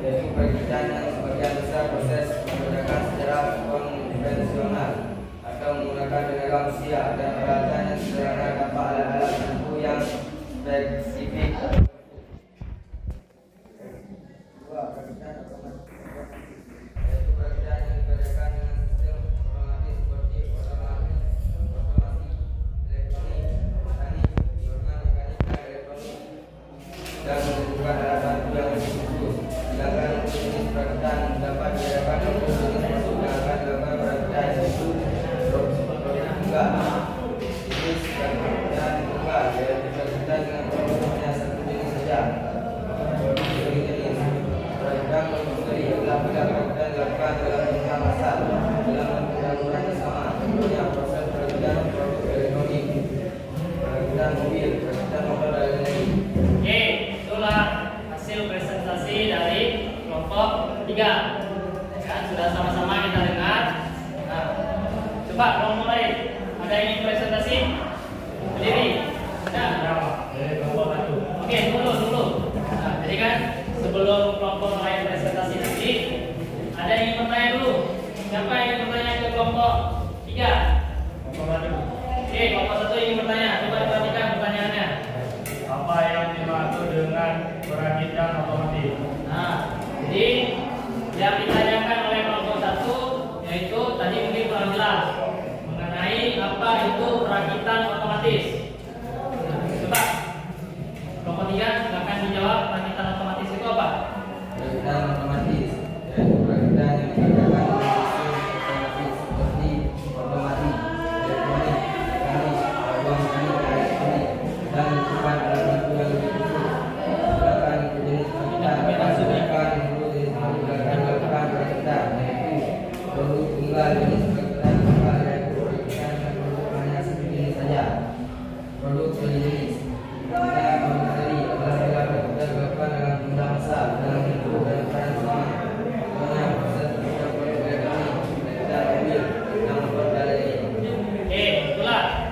yaitu pekerjaan yang sebagian besar proses dikerjakan secara konvensional atau menggunakan tenaga manusia dan peralatan yang sederhana tanpa alat-alat tertentu yang spesifik. Pekerjaan otomatis, yaitu pekerjaan yang dikerjakan dengan sistem otomatis seperti otomasi, elektronik, mekanik, mekanik dan elektronik, dan menentukan alat bantu yang khusus. Sedangkan untuk jenis pekerjaan dapat diadakan untuk jenis masuk yang akan dilakukan pekerjaan yaitu produk tunggal. Jenis pekerjaan tunggal yaitu pekerjaan dengan produk hanya satu jenis saja. Dan memberi adalah pekerjaan dilakukan dalam jumlah massal dalam undang-undang yang sama. Contohnya proses pekerjaan produk elektronik, pekerjaan mobil, pekerjaan motor dan lain-lain. Oke, itulah hasil presentasi dari kelompok 3. Ya, sudah sama-sama kita dengar. Nah, coba kelompok lain ada yang ingin presentasi berdiri. Ada? Kelompok 1. Oke, dulu. Nah, jadi kan sebelum kelompok lain presentasi nanti, ada yang ingin bertanya dulu. Siapa yang ingin bertanya ke kelompok 3? Kelompok 1. Oke, kelompok 1 ingin bertanya. Coba perhatikan pertanyaannya. Apa yang dimaksud dengan perakitan otomatis? Nah, jadi yang ditanyakan oleh kelompok 1 yaitu tadi mungkin kurang jelas mengenai apa itu perakitan otomatis. Nah, coba kelompok 3 silakan dijawab, perakitan otomatis itu apa? Pekerjaan otomatis, yaitu pekerjaan yang dikerjakan dengan sistem otomatis. tunggal jenis perakitan tunggal yaitu perakitan dan produk hanya satu jenis saja. Produk sejenis. Kita mempelajari apabila perakitan dilakukan dalam jumlah besar dalam bentuk dan ukuran sama. Contohnya proses perakitan produk elektronik, perakitan mobil, dan motor dan lain-lain. Oke, itulah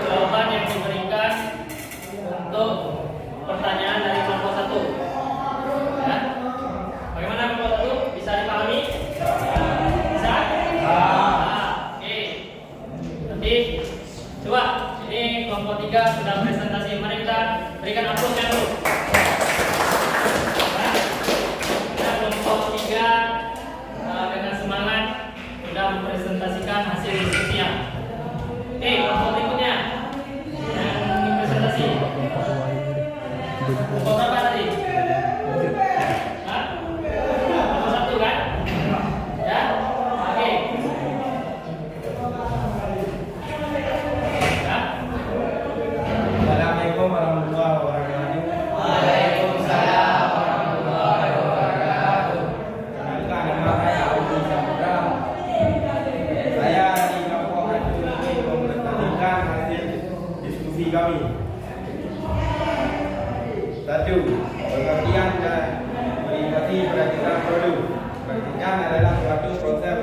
jawaban yang diberikan untuk pertanyaan dari kelompok 1. Ya. Bagaimana kelompok 1? Bisa dipahami? Bisa? Oke. Nanti coba ini kelompok 3 sudah presentasi. Mari kita berikan uploadnya dulu. Ya, kelompok 3 dengan semangat sudah mempresentasikan hasil diskusinya. Oke, kelompok berikutnya yang presentasi. Kelompok berapa tadi? Hah? Kelompok 1 kan? Ya? Oke. Ya? Assalamualaikum warahmatullahi wabarakatuh. Waalaikumsalam warahmatullahi wabarakatuh. Kenalkan, nama saya Audi Saputra. Saya di kelompok 1 ingin mempresentasikan hasil diskusi kami. 1. Pengertian dan verifikasi perakitan produk. Perakitan adalah suatu proses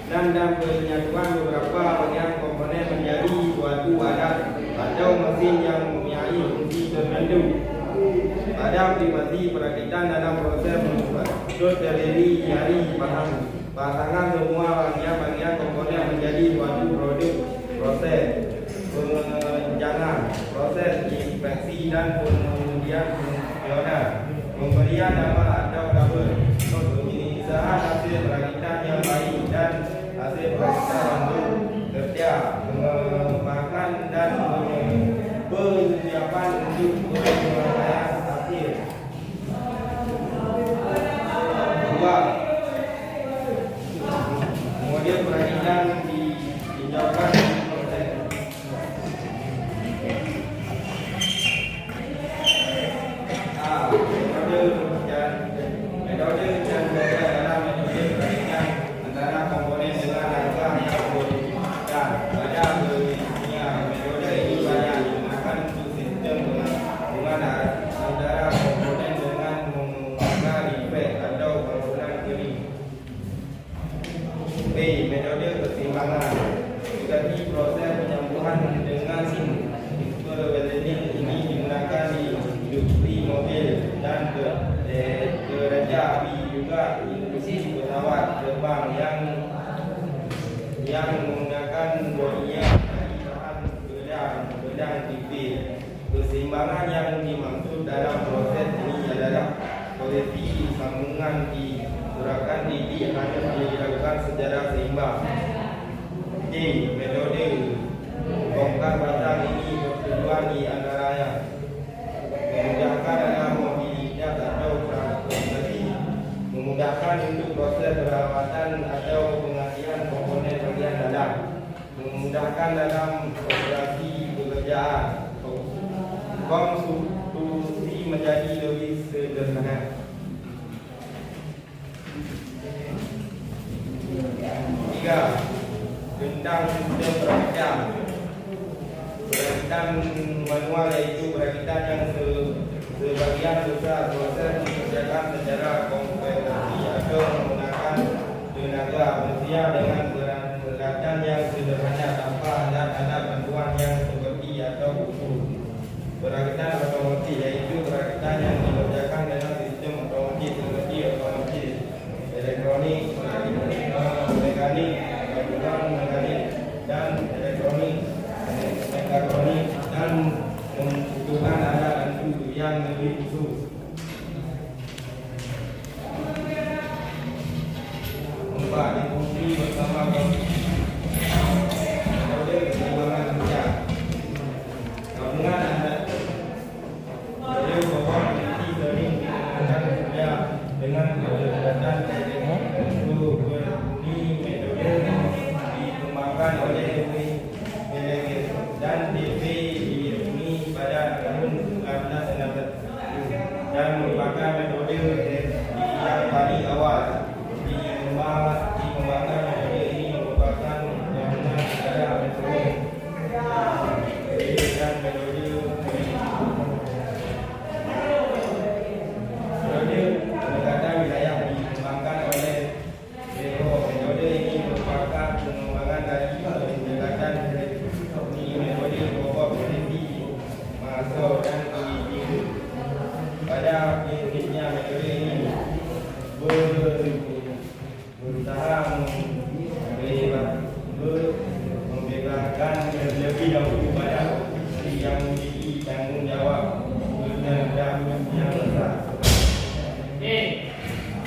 dan penyatuan beberapa bagian komponen menjadi suatu alat atau mesin yang mempunyai fungsi tertentu. Pada aplikasi perakitan dalam proses membuat terdiri dari pasangan semua bagian-bagian komponen menjadi suatu produk. Proses pengencangan, proses inspeksi dan kemudian fungsional, pemberian nama atau label, penyelesaian hasil perakitan yang baik dan hasil perakitan untuk kerja, pengembangan dan persiapan untuk penyelesaian hasil. 2. Kemudian perakitan ditinjaukan proses. Metode dan belajar dalam metode perakitan antara komponen dengan langkah yang berbeda. Pada dunia metode ini banyak digunakan untuk sistem penggabungan antara komponen dengan menggunakan defek atau bangunan kering. B. Metode keseimbangan. Seperti proses penyambungan dengan welding ini digunakan di industri mobil dan kereta api, juga industri pesawat terbang yang menggunakan bodinya dari bahan pedang tipis. Keseimbangan yang dimaksud dalam proses ini adalah posisi sambungan di gerakan titik harus dilakukan secara seimbang. D. Metode bongkar pasang ini bertujuan di antaranya memudahkan dalam mobilitas atau transportasi, memudahkan untuk proses perawatan atau penggantian komponen bagian dalam, memudahkan dalam operasi pekerjaan, konstruksi menjadi lebih sederhana. 3. Tentang sistem perakitan. Perakitan manual yaitu perakitan yang sebagian besar proses dikerjakan secara konvensi atau menggunakan tenaga manusia dengan peralatan yang sederhana tanpa alat bantuan yang seperti atau ukur. Perakitan otomotif yaitu perakitan yang dikerjakan dalam sistem otomotif seperti otomotif, elektronik, mekanik, mekanik dan elektronik, mekatronik dan membutuhkan alat bantu yang lebih khusus. 4. Diskusi bersama metode keseimbangan kerja. Gabungan ada bahwa polisi sering digunakan kerja dengan kecerdasan tertentu. Ini metode dikembangkan oleh dan DP diresmi pada tahun 1960 dan merupakan metode yang paling awal dikembangkan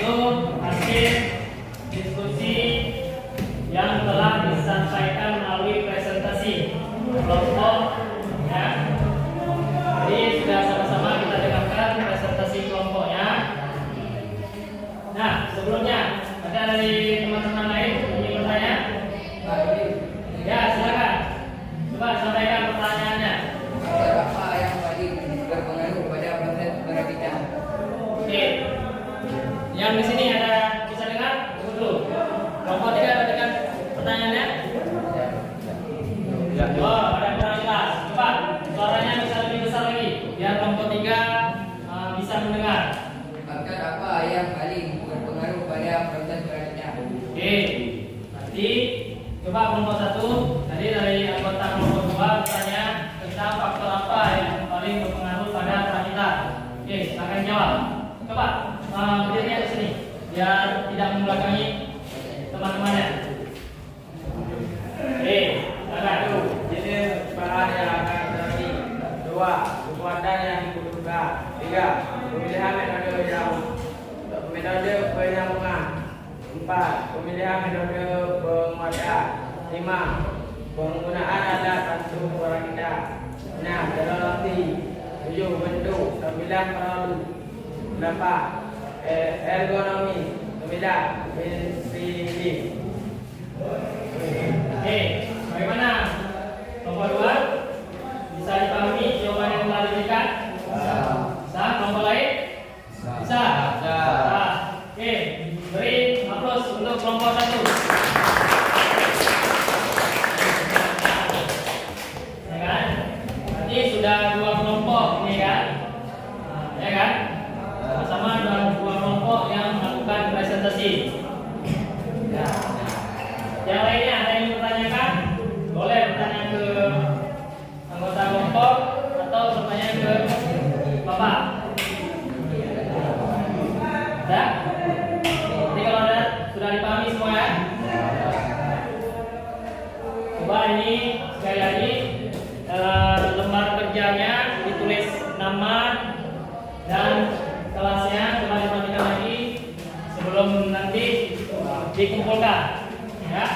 itu hasil diskusi yang telah disampaikan melalui presentasi kelompok ya. Jadi sudah sama-sama kita dengarkan presentasi kelompoknya. Nah, sebelumnya ada dari teman-teman lain ingin bertanya? Ya, silakan. Coba sampaikan pertanyaannya. Faktor apa yang paling berpengaruh pada proses perakitan? Oke. Yang di sini ada bisa dengar? Tunggu dulu. Kelompok 3 ada dengar pertanyaannya? Oh, ada kurang jelas. Coba suaranya bisa lebih besar lagi biar kelompok 3 bisa mendengar. Faktor apa yang paling berpengaruh pada proses perakitan? Oke. Nanti coba kelompok 1 tadi dari anggota kelompok 2 bertanya tentang faktor apa yang paling berpengaruh pada perakitan. Oke, silakan jawab. Coba berdirinya di sini biar tidak membelakangi teman-temannya. Oke, silakan. Jadi bahan yang akan terjadi. 2. Kekuatan yang dibutuhkan. 3. Pemilihan metode penyambungan. 4. Pemilihan metode penguatan. 5. Penggunaan alat bantu perakitan. 6. Teknologi. 7. Bentuk. 9. Peralatan. 8. Ergonomi. 9. Prinsip. Oke, bagaimana? Kelompok 2 bisa dipahami jawaban yang telah diberikan? Bisa. Kelompok lain? Bisa. Oke, beri aplaus untuk kelompok 1. Ya kan? Berarti sudah 2 kelompok ini kan? Ya kan? Sama-sama ada 2 kelompok yang melakukan presentasi. Ya. Yang lainnya ada yang bertanyakan? Boleh bertanya ke anggota kelompok atau bertanya ke Bapak. Ada? Jadi kalau ada sudah dipahami semua ya? Coba ini sekali lagi lembar kerjanya ditulis nama dan kelasnya, coba diperhatikan lagi sebelum nanti dikumpulkan. Ya.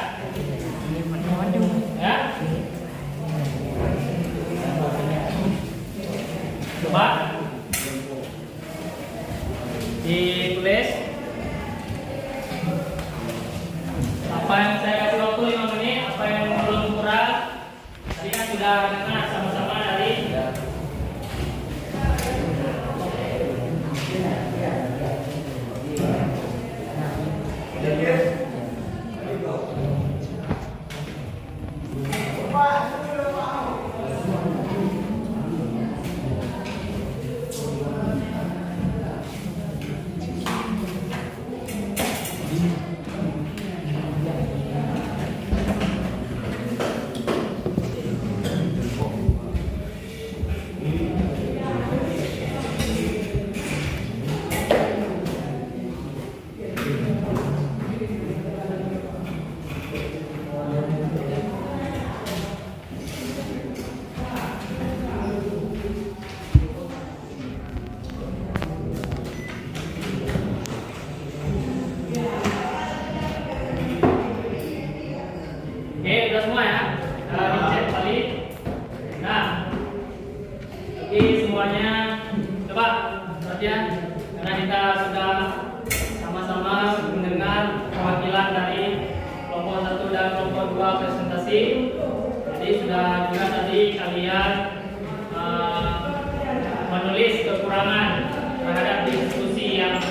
Ya. Coba ditulis apa yang saya kasih waktu 5 menit, apa yang belum kurang. Tadi kan sudah dengar sama-sama dari udah semua ya, dicek balik. Nah, jadi semuanya coba perhatian karena kita sudah sama-sama mendengar perwakilan dari kelompok 1 dan kelompok 2 presentasi. Jadi sudah juga tadi kalian menulis kekurangan terhadap diskusi yang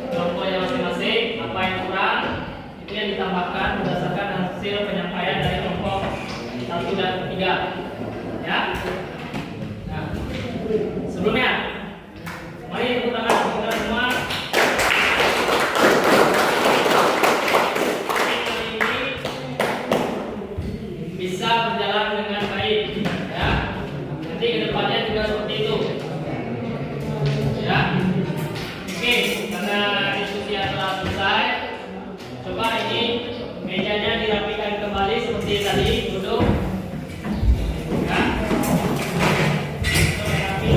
kelompoknya masing-masing, apa yang kurang itu yang ditambahkan berdasarkan hasil penyampaian dari kelompok 1 dan 3 ya. Nah, sebelumnya mari tepuk tangan untuk kita semua. Hari ini bisa berjalan dengan baik ya. Nanti kedepannya juga seperti itu ya. Oke, karena diskusi telah selesai, coba ini mejanya dirapikan kembali seperti tadi, duduk ya. Rapi.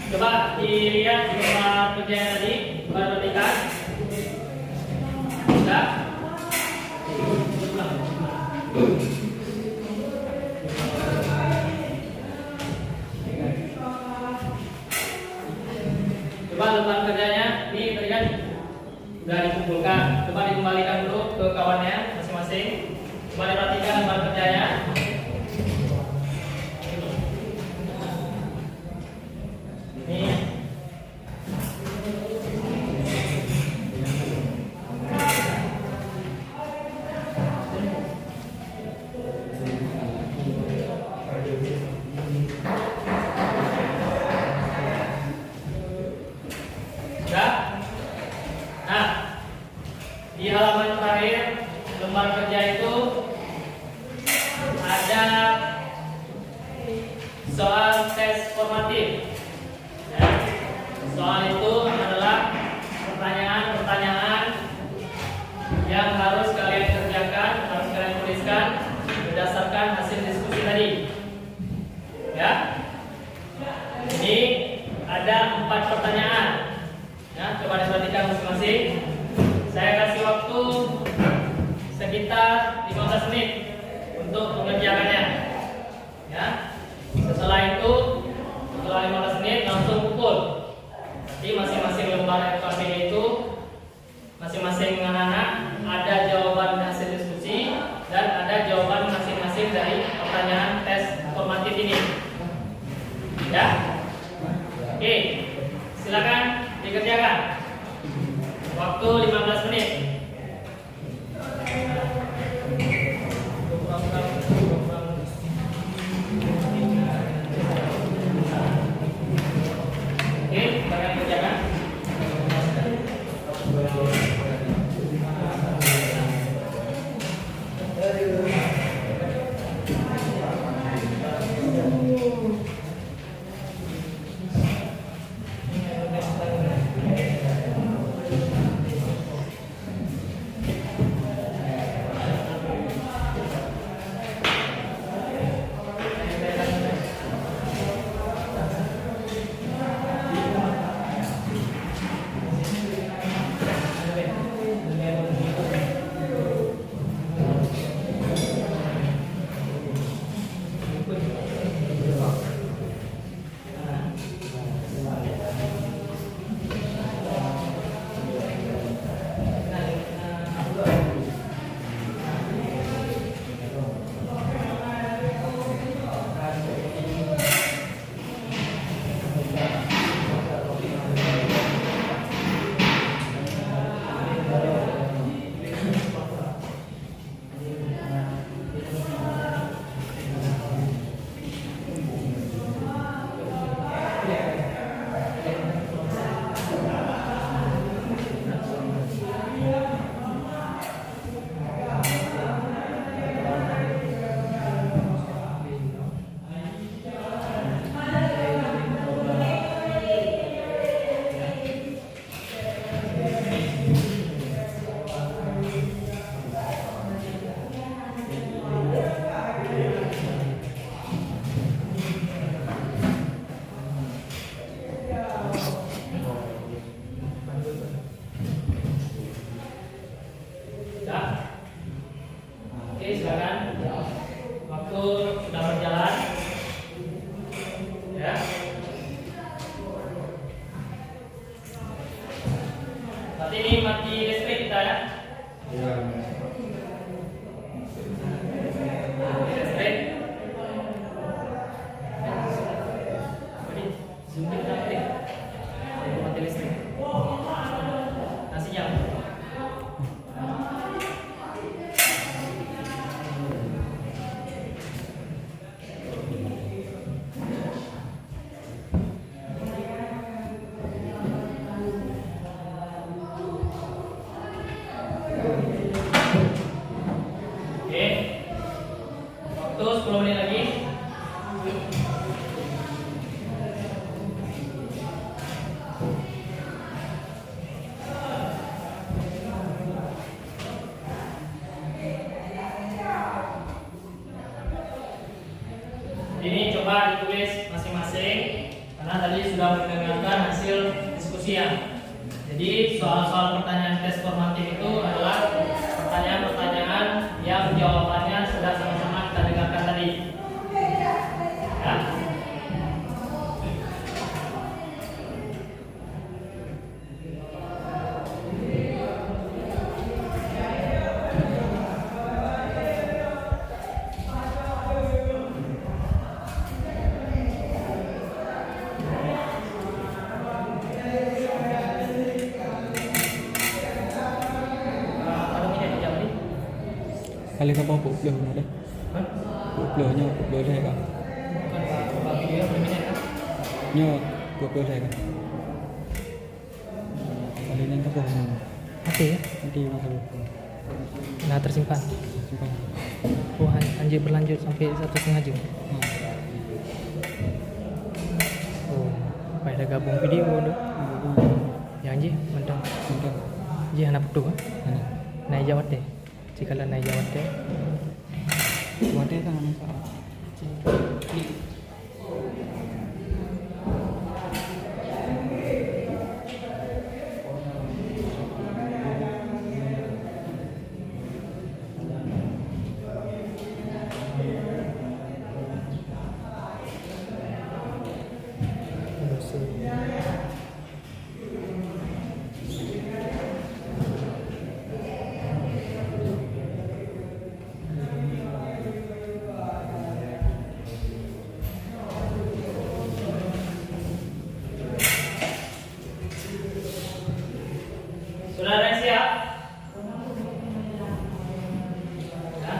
Coba dilihat di tempat kerja yang tadi, perhatikan. Sudah? Coba lembar kerjanya ini tadi kan sudah dikumpulkan. Coba dikembalikan dulu ke kawannya masing-masing. Coba diperhatikan lembar kerjanya. Ini sudah. Nah, di halaman terakhir lembar kerja itu ada soal tes formatif. Ya. Soal itu adalah pertanyaan-pertanyaan yang harus kalian kerjakan, harus kalian tuliskan berdasarkan hasil diskusi tadi. Ya. Ini ada 4 pertanyaan. Ya, coba diperhatikan masing-masing. Saya kasih waktu sekitar 15 menit untuk mengerjakannya. Ya. Setelah itu, setelah 15 menit langsung pukul. Jadi masing-masing lembar FKP itu, masing-masing anak-anak ada jawaban hasil diskusi dan ada jawaban masing-masing dari pertanyaan tes formatif ini. Ya. Oke, silakan dikerjakan. Waktu 15 menit. Oke, kalian kerjakan. Ini mati listrik kita ya. Listrik. Jadi suntik listrik. Mati listrik. Nasinya. Waktu 10 menit lagi. karena tadi sudah mendengarkan hasil diskusinya. Jadi soal-soal pertanyaan tes formatif itu adalah pertanyaan-pertanyaan yang jawabannya sudah sama-sama kita dengarkan tadi. Ya. Kali kau bawa pukul ada. Pukulnya pukul saya kan. Nyo pukul saya kan. Kali ini tak bohong. Oke ya. Nanti masa lupa. Nah tersimpan. Simpan. Oh anjir berlanjut sampai 1,5 jam. Oh, pada gabung video dulu. Ya anjir, mantap. Simpan. Ji anak betul kan? Mana? Naik jawat deh. Jika naik jawat deh. Wadah kan masalah. Sudah ada yang siap? Ya.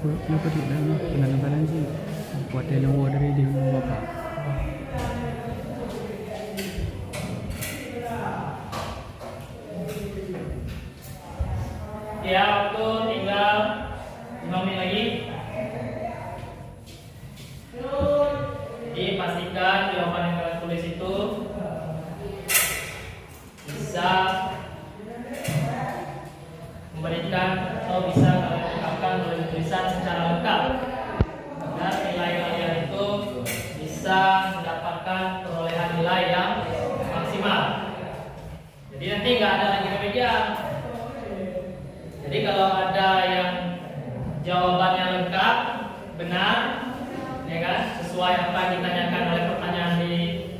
Kenapa tidak? Kenapa sih? Buat yang dari dia bapak. Ya, waktu tinggal 5 menit lagi. Jadi pastikan jawaban yang kalian tulis itu bisa memberikan atau bisa kalian ungkapkan melalui tulisan secara lengkap agar nilai kalian itu bisa mendapatkan perolehan nilai yang maksimal. Jadi nanti nggak ada lagi remedial. Jadi kalau ada yang jawabannya lengkap, benar, ya kan, sesuai apa yang ditanyakan oleh pertanyaan di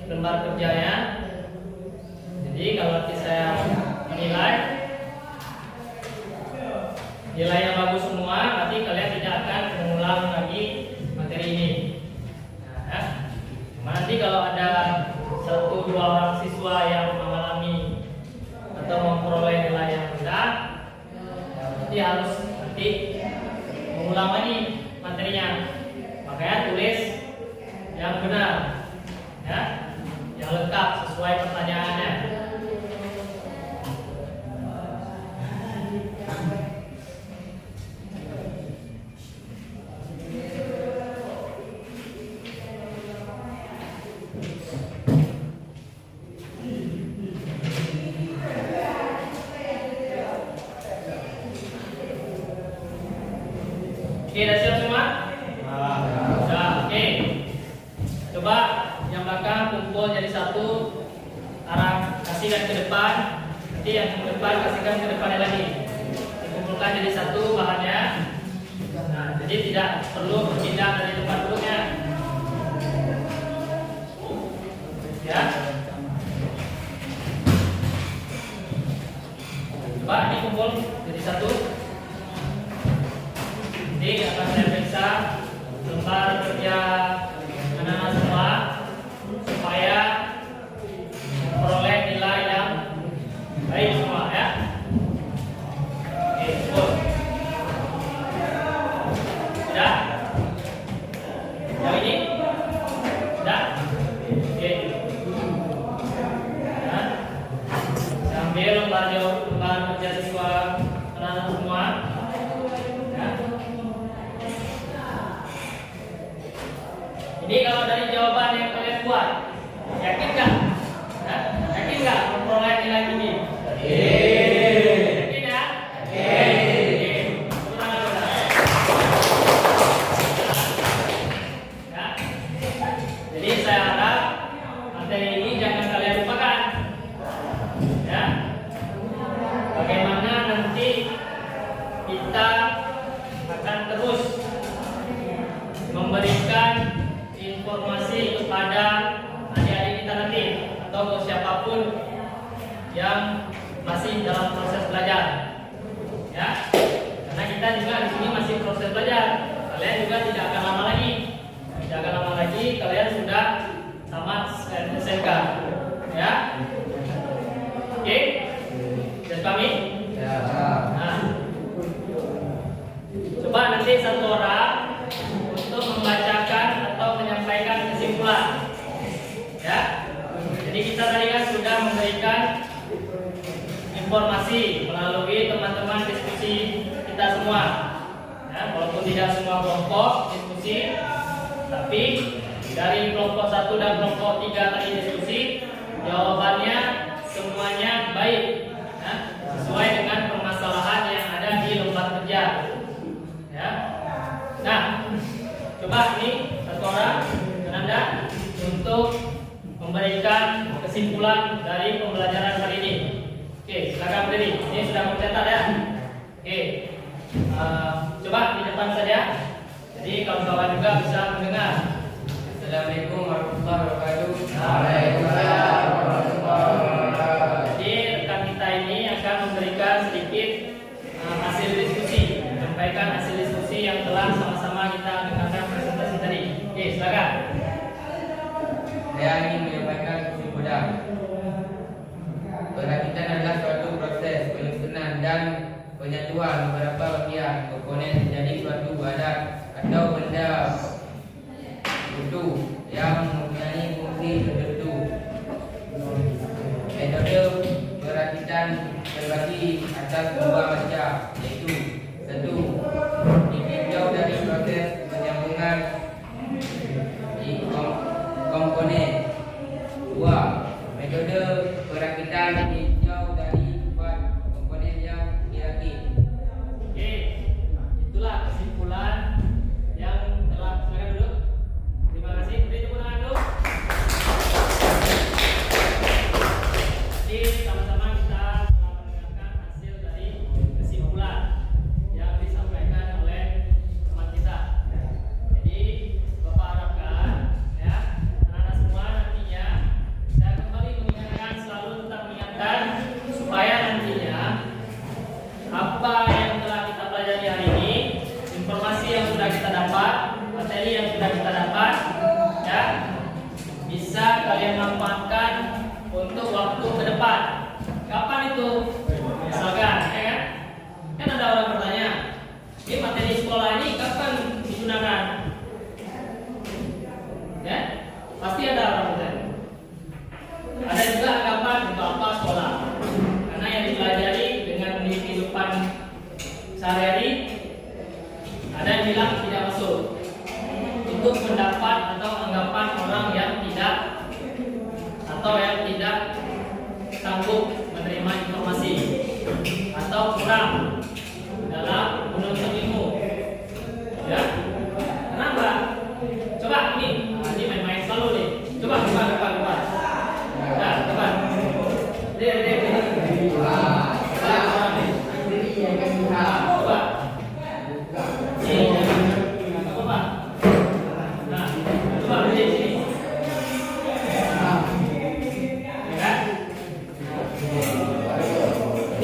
lembar kerjanya. Jadi kalau nanti saya menilai nilai yang bagus semua, nanti kalian tidak akan mengulang lagi materi ini. Nah, ya. Nanti kalau ada 1-2 orang siswa yang mengalami atau memperoleh nilai yang rendah, nanti harus mengulang lagi materinya. Makanya tulis yang benar, ya, yang lengkap sesuai pertanyaannya. Oke, udah siap semua? Sudah, oke. Coba yang belakang kumpul jadi satu, kasihkan ke depan. Nanti yang ke depan kasihkan ke depannya lagi. Dikumpulkan jadi satu bahannya. Nah, jadi tidak perlu berpindah dari tempat duduknya. Ya. Coba ini kumpul jadi satu. Ini akan saya periksa lembar kerja anak-anak semua supaya memperoleh nilai yang baik semua, ya. Oke, cukup. Sudah? Yang ini? Sudah? Oke. Ya. Saya ambil lembar kerja siswa anak-anak semua. Ya. Ini kalau dari jawaban yang kalian buat, yakin nggak? Hah? Yakin nggak memperoleh nilai tinggi? Yakin ya? Yakin. Ya. Jadi saya harap materi ini jangan kalian lupakan. Ya. Bagaimana nanti kita akan terus memberikan informasi kepada adik-adik kita nanti atau ke siapapun yang masih dalam proses belajar, ya. Karena kita juga di sini masih proses belajar. Kalian juga tidak akan lama lagi, kalian sudah tamat SMK, ya. Oke, sudah pahami? Ya. Nah, coba nanti satu orang untuk membacakan atau menyampaikan kesimpulan, ya. Jadi kita tadi kan sudah memberikan informasi melalui teman-teman diskusi kita semua, ya. Walaupun tidak semua kelompok diskusi, tapi dari kelompok 1 dan kelompok 3 tadi diskusi, jawabannya semuanya baik, ya, sesuai dengan permasalahan yang ada di lembar kerja, ya. Nah, coba ini satu orang Anda untuk memberikan kesimpulan dari pembelajaran hari ini. Oke, silakan berdiri. Ini sudah mencatat ya. Oke, coba di depan saja. Jadi kawan-kawan juga bisa mendengar. Assalamualaikum warahmatullahi wabarakatuh. Waalaikumsalam warahmatullahi wabarakatuh. Jadi rekan kita ini akan memberikan sedikit hasil diskusi, menyampaikan hasil diskusi yang telah sama-sama kita dengarkan presentasi tadi. Oke, silakan. Saya ingin menyampaikan kesimpulan. Perakitan adalah suatu proses penyusunan dan penyatuan beberapa bagian komponen menjadi suatu badan atau benda utuh yang mempunyai fungsi tertentu. Metode perakitan terbagi atas dua macam, yaitu 1. Ditinjau dari proses penyambungan komponen. 2. Metode perakitan ditinjau dari sifat komponen yang dirakit. Oke, itulah kesimpulan yang telah. Silakan duduk. Terima kasih. Beri tepuk tangan dulu. Jadi sama-sama kita telah mendengarkan hasil dari kesimpulan yang disampaikan oleh teman kita. Jadi Bapak harapkan, ya, anak-anak semua nantinya saya kembali mengingatkan, selalu tetap mengingatkan supaya nantinya apa yang telah kita pelajari hari ini, informasi yang sudah kita dapat, materi yang sudah kita dapat, ya, bisa kalian manfaatkan untuk waktu ke depan. Kapan itu? Misalkan, ya kan? Kan ada orang bertanya, ini materi sekolah ini kapan digunakan? Ya, pasti ada orang bertanya. Ada juga anggapan untuk apa sekolah? Karena yang dipelajari dengan di kehidupan sehari-hari, ada yang bilang tidak masuk. Itu pendapat atau anggapan orang yang tidak sanggup menerima informasi atau kurang dalam menuntut ilmu. Ya, kenapa? Coba ini main-main selalu nih. Coba. Nah, coba. Coba.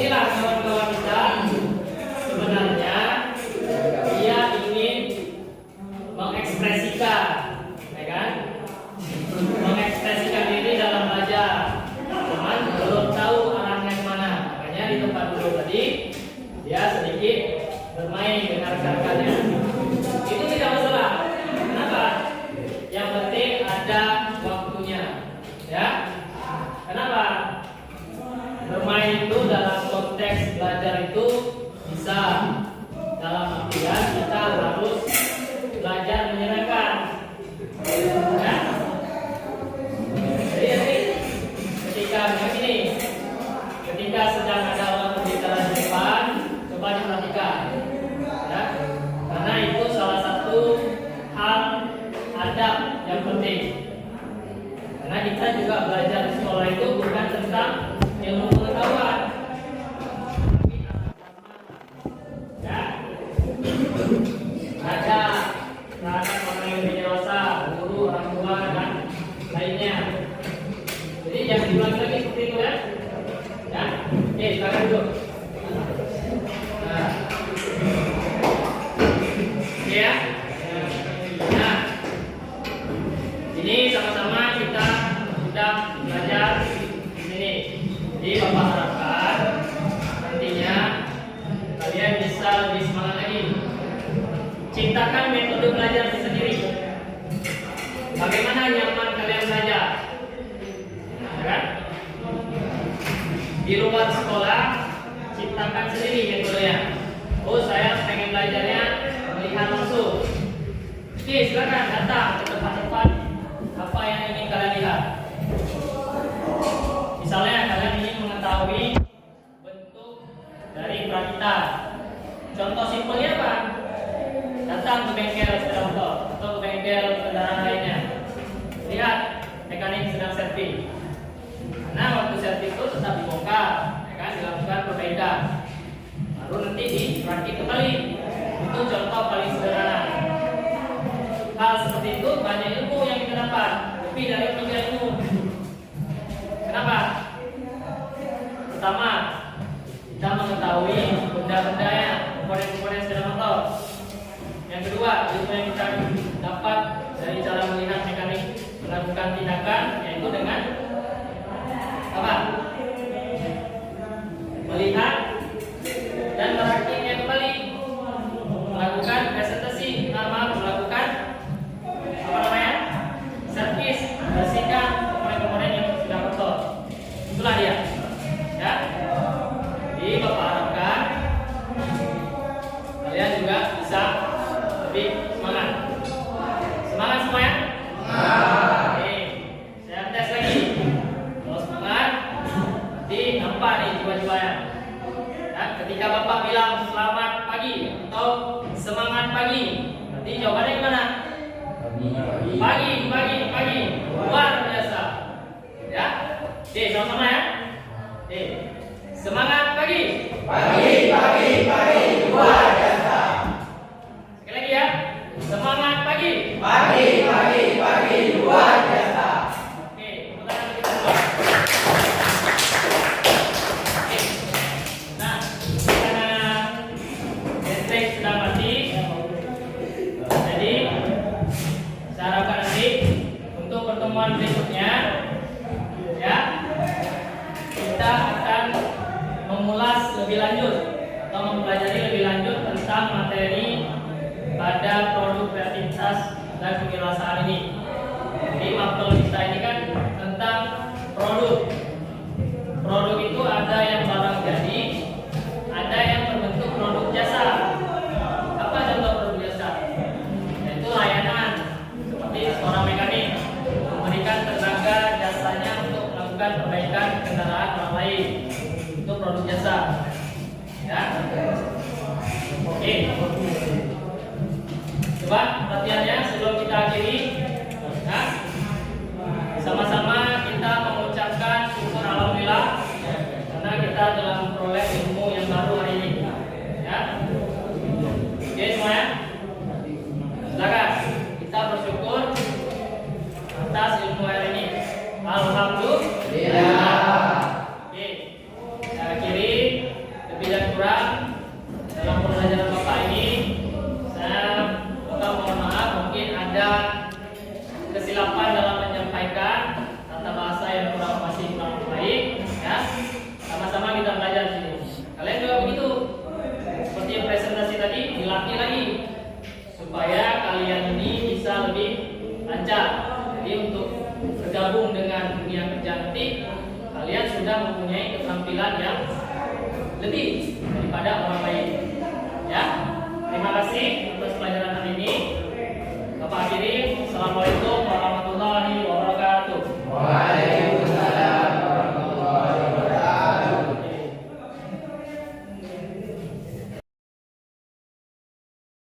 Inilah kawan-kawan kita Oke ya. Nah, ini sama-sama kita sudah belajar di sini. Jadi Bapak harapkan nantinya kalian bisa lebih semangat lagi. Ciptakan metode belajar sendiri. Bagaimana nyaman kalian belajar? Ya kan? Di luar sekolah, ciptakan sendiri metodenya. Oh, saya pengen belajarnya melihat langsung. Oke, silakan datang ke tempat-tempat apa yang ingin kalian lihat. Misalnya kalian ingin mengetahui bentuk dari perakita. Contoh simpelnya apa? Datang ke bengkel sepeda motor atau ke bengkel kendaraan lainnya. Lihat mekanik sedang servis. Nah, waktu servis itu tetap dibongkar, ya kan, dilakukan perbaikan. Baru nanti dirakit kembali. Itu contoh paling sederhana. Hal seperti itu banyak ilmu yang kita dapat, lebih dari 3 ilmu. Kenapa? Pertama, kita mengetahui benda-bendanya, komponen-komponen sepeda motor. Yang kedua, ilmu yang kita dapat dari cara melihat mekanik melakukan tindakan, yaitu dengan apa? Melihat dan merakitnya kembali, melakukan presentasi, melakukan apa namanya? Servis, bersihkan komponen-komponen yang sudah kotor. Itulah dia. Ya. Jadi Bapak harapkan kalian juga bisa lebih semangat. Semangat semua ya? Oke, saya tes lagi. Kalau semangat, nanti nampak nih jiwa-jiwanya. Ya, ketika Bapak bilang selamat pagi atau semangat pagi, nanti jawabannya gimana? Pagi. Luar biasa. Ya. Oke, sama-sama ya. Oke. Semangat pagi. Pagi. Luar biasa. Sekali lagi ya. Semangat pagi. Pagi. Luar biasa. Oke, tepuk tangan kita semua. Oke. Nah, karena listrik sudah mati, jadi saya harapkan nanti untuk pertemuan berikutnya, ya, kita akan mengulas lebih lanjut atau mempelajari lebih lanjut tentang materi pada produk kreativitas dan kewirausahaan ini. Jadi matkul kita ini kan tentang produk. Produk itu ada yang barang jadi, ada yang berbentuk produk jasa. Apa contoh produk jasa? Yaitu layanan, seperti seorang mekanik memberikan tenaga jasanya untuk melakukan perbaikan kendaraan orang lain. Itu produk jasa. Ya. Oke. Coba latihannya sebelum kita akhiri. Nah, sama-sama kita mengucapkan syukur alhamdulillah karena kita telah memperoleh ilmu yang baru hari ini. Ya. Oke semuanya. Silakan kita bersyukur atas ilmu hari ini. Alhamdulillah. Oke. Saya akhiri, lebih dan kurang dalam pembelajaran Bapak ini saya mohon maaf, mungkin ada kesilapan dalam menyampaikan tata bahasa yang masih kurang baik, ya. Sama-sama kita belajar di sini. Kalian juga begitu. Seperti presentasi tadi, dilatih lagi supaya kalian ini bisa lebih lancar. Jadi untuk bergabung dengan dunia kerja nanti, kalian sudah mempunyai keterampilan yang lebih daripada orang lain. Ya. Terima kasih atas pelajaran hari ini. Bapak akhiri. Assalamualaikum.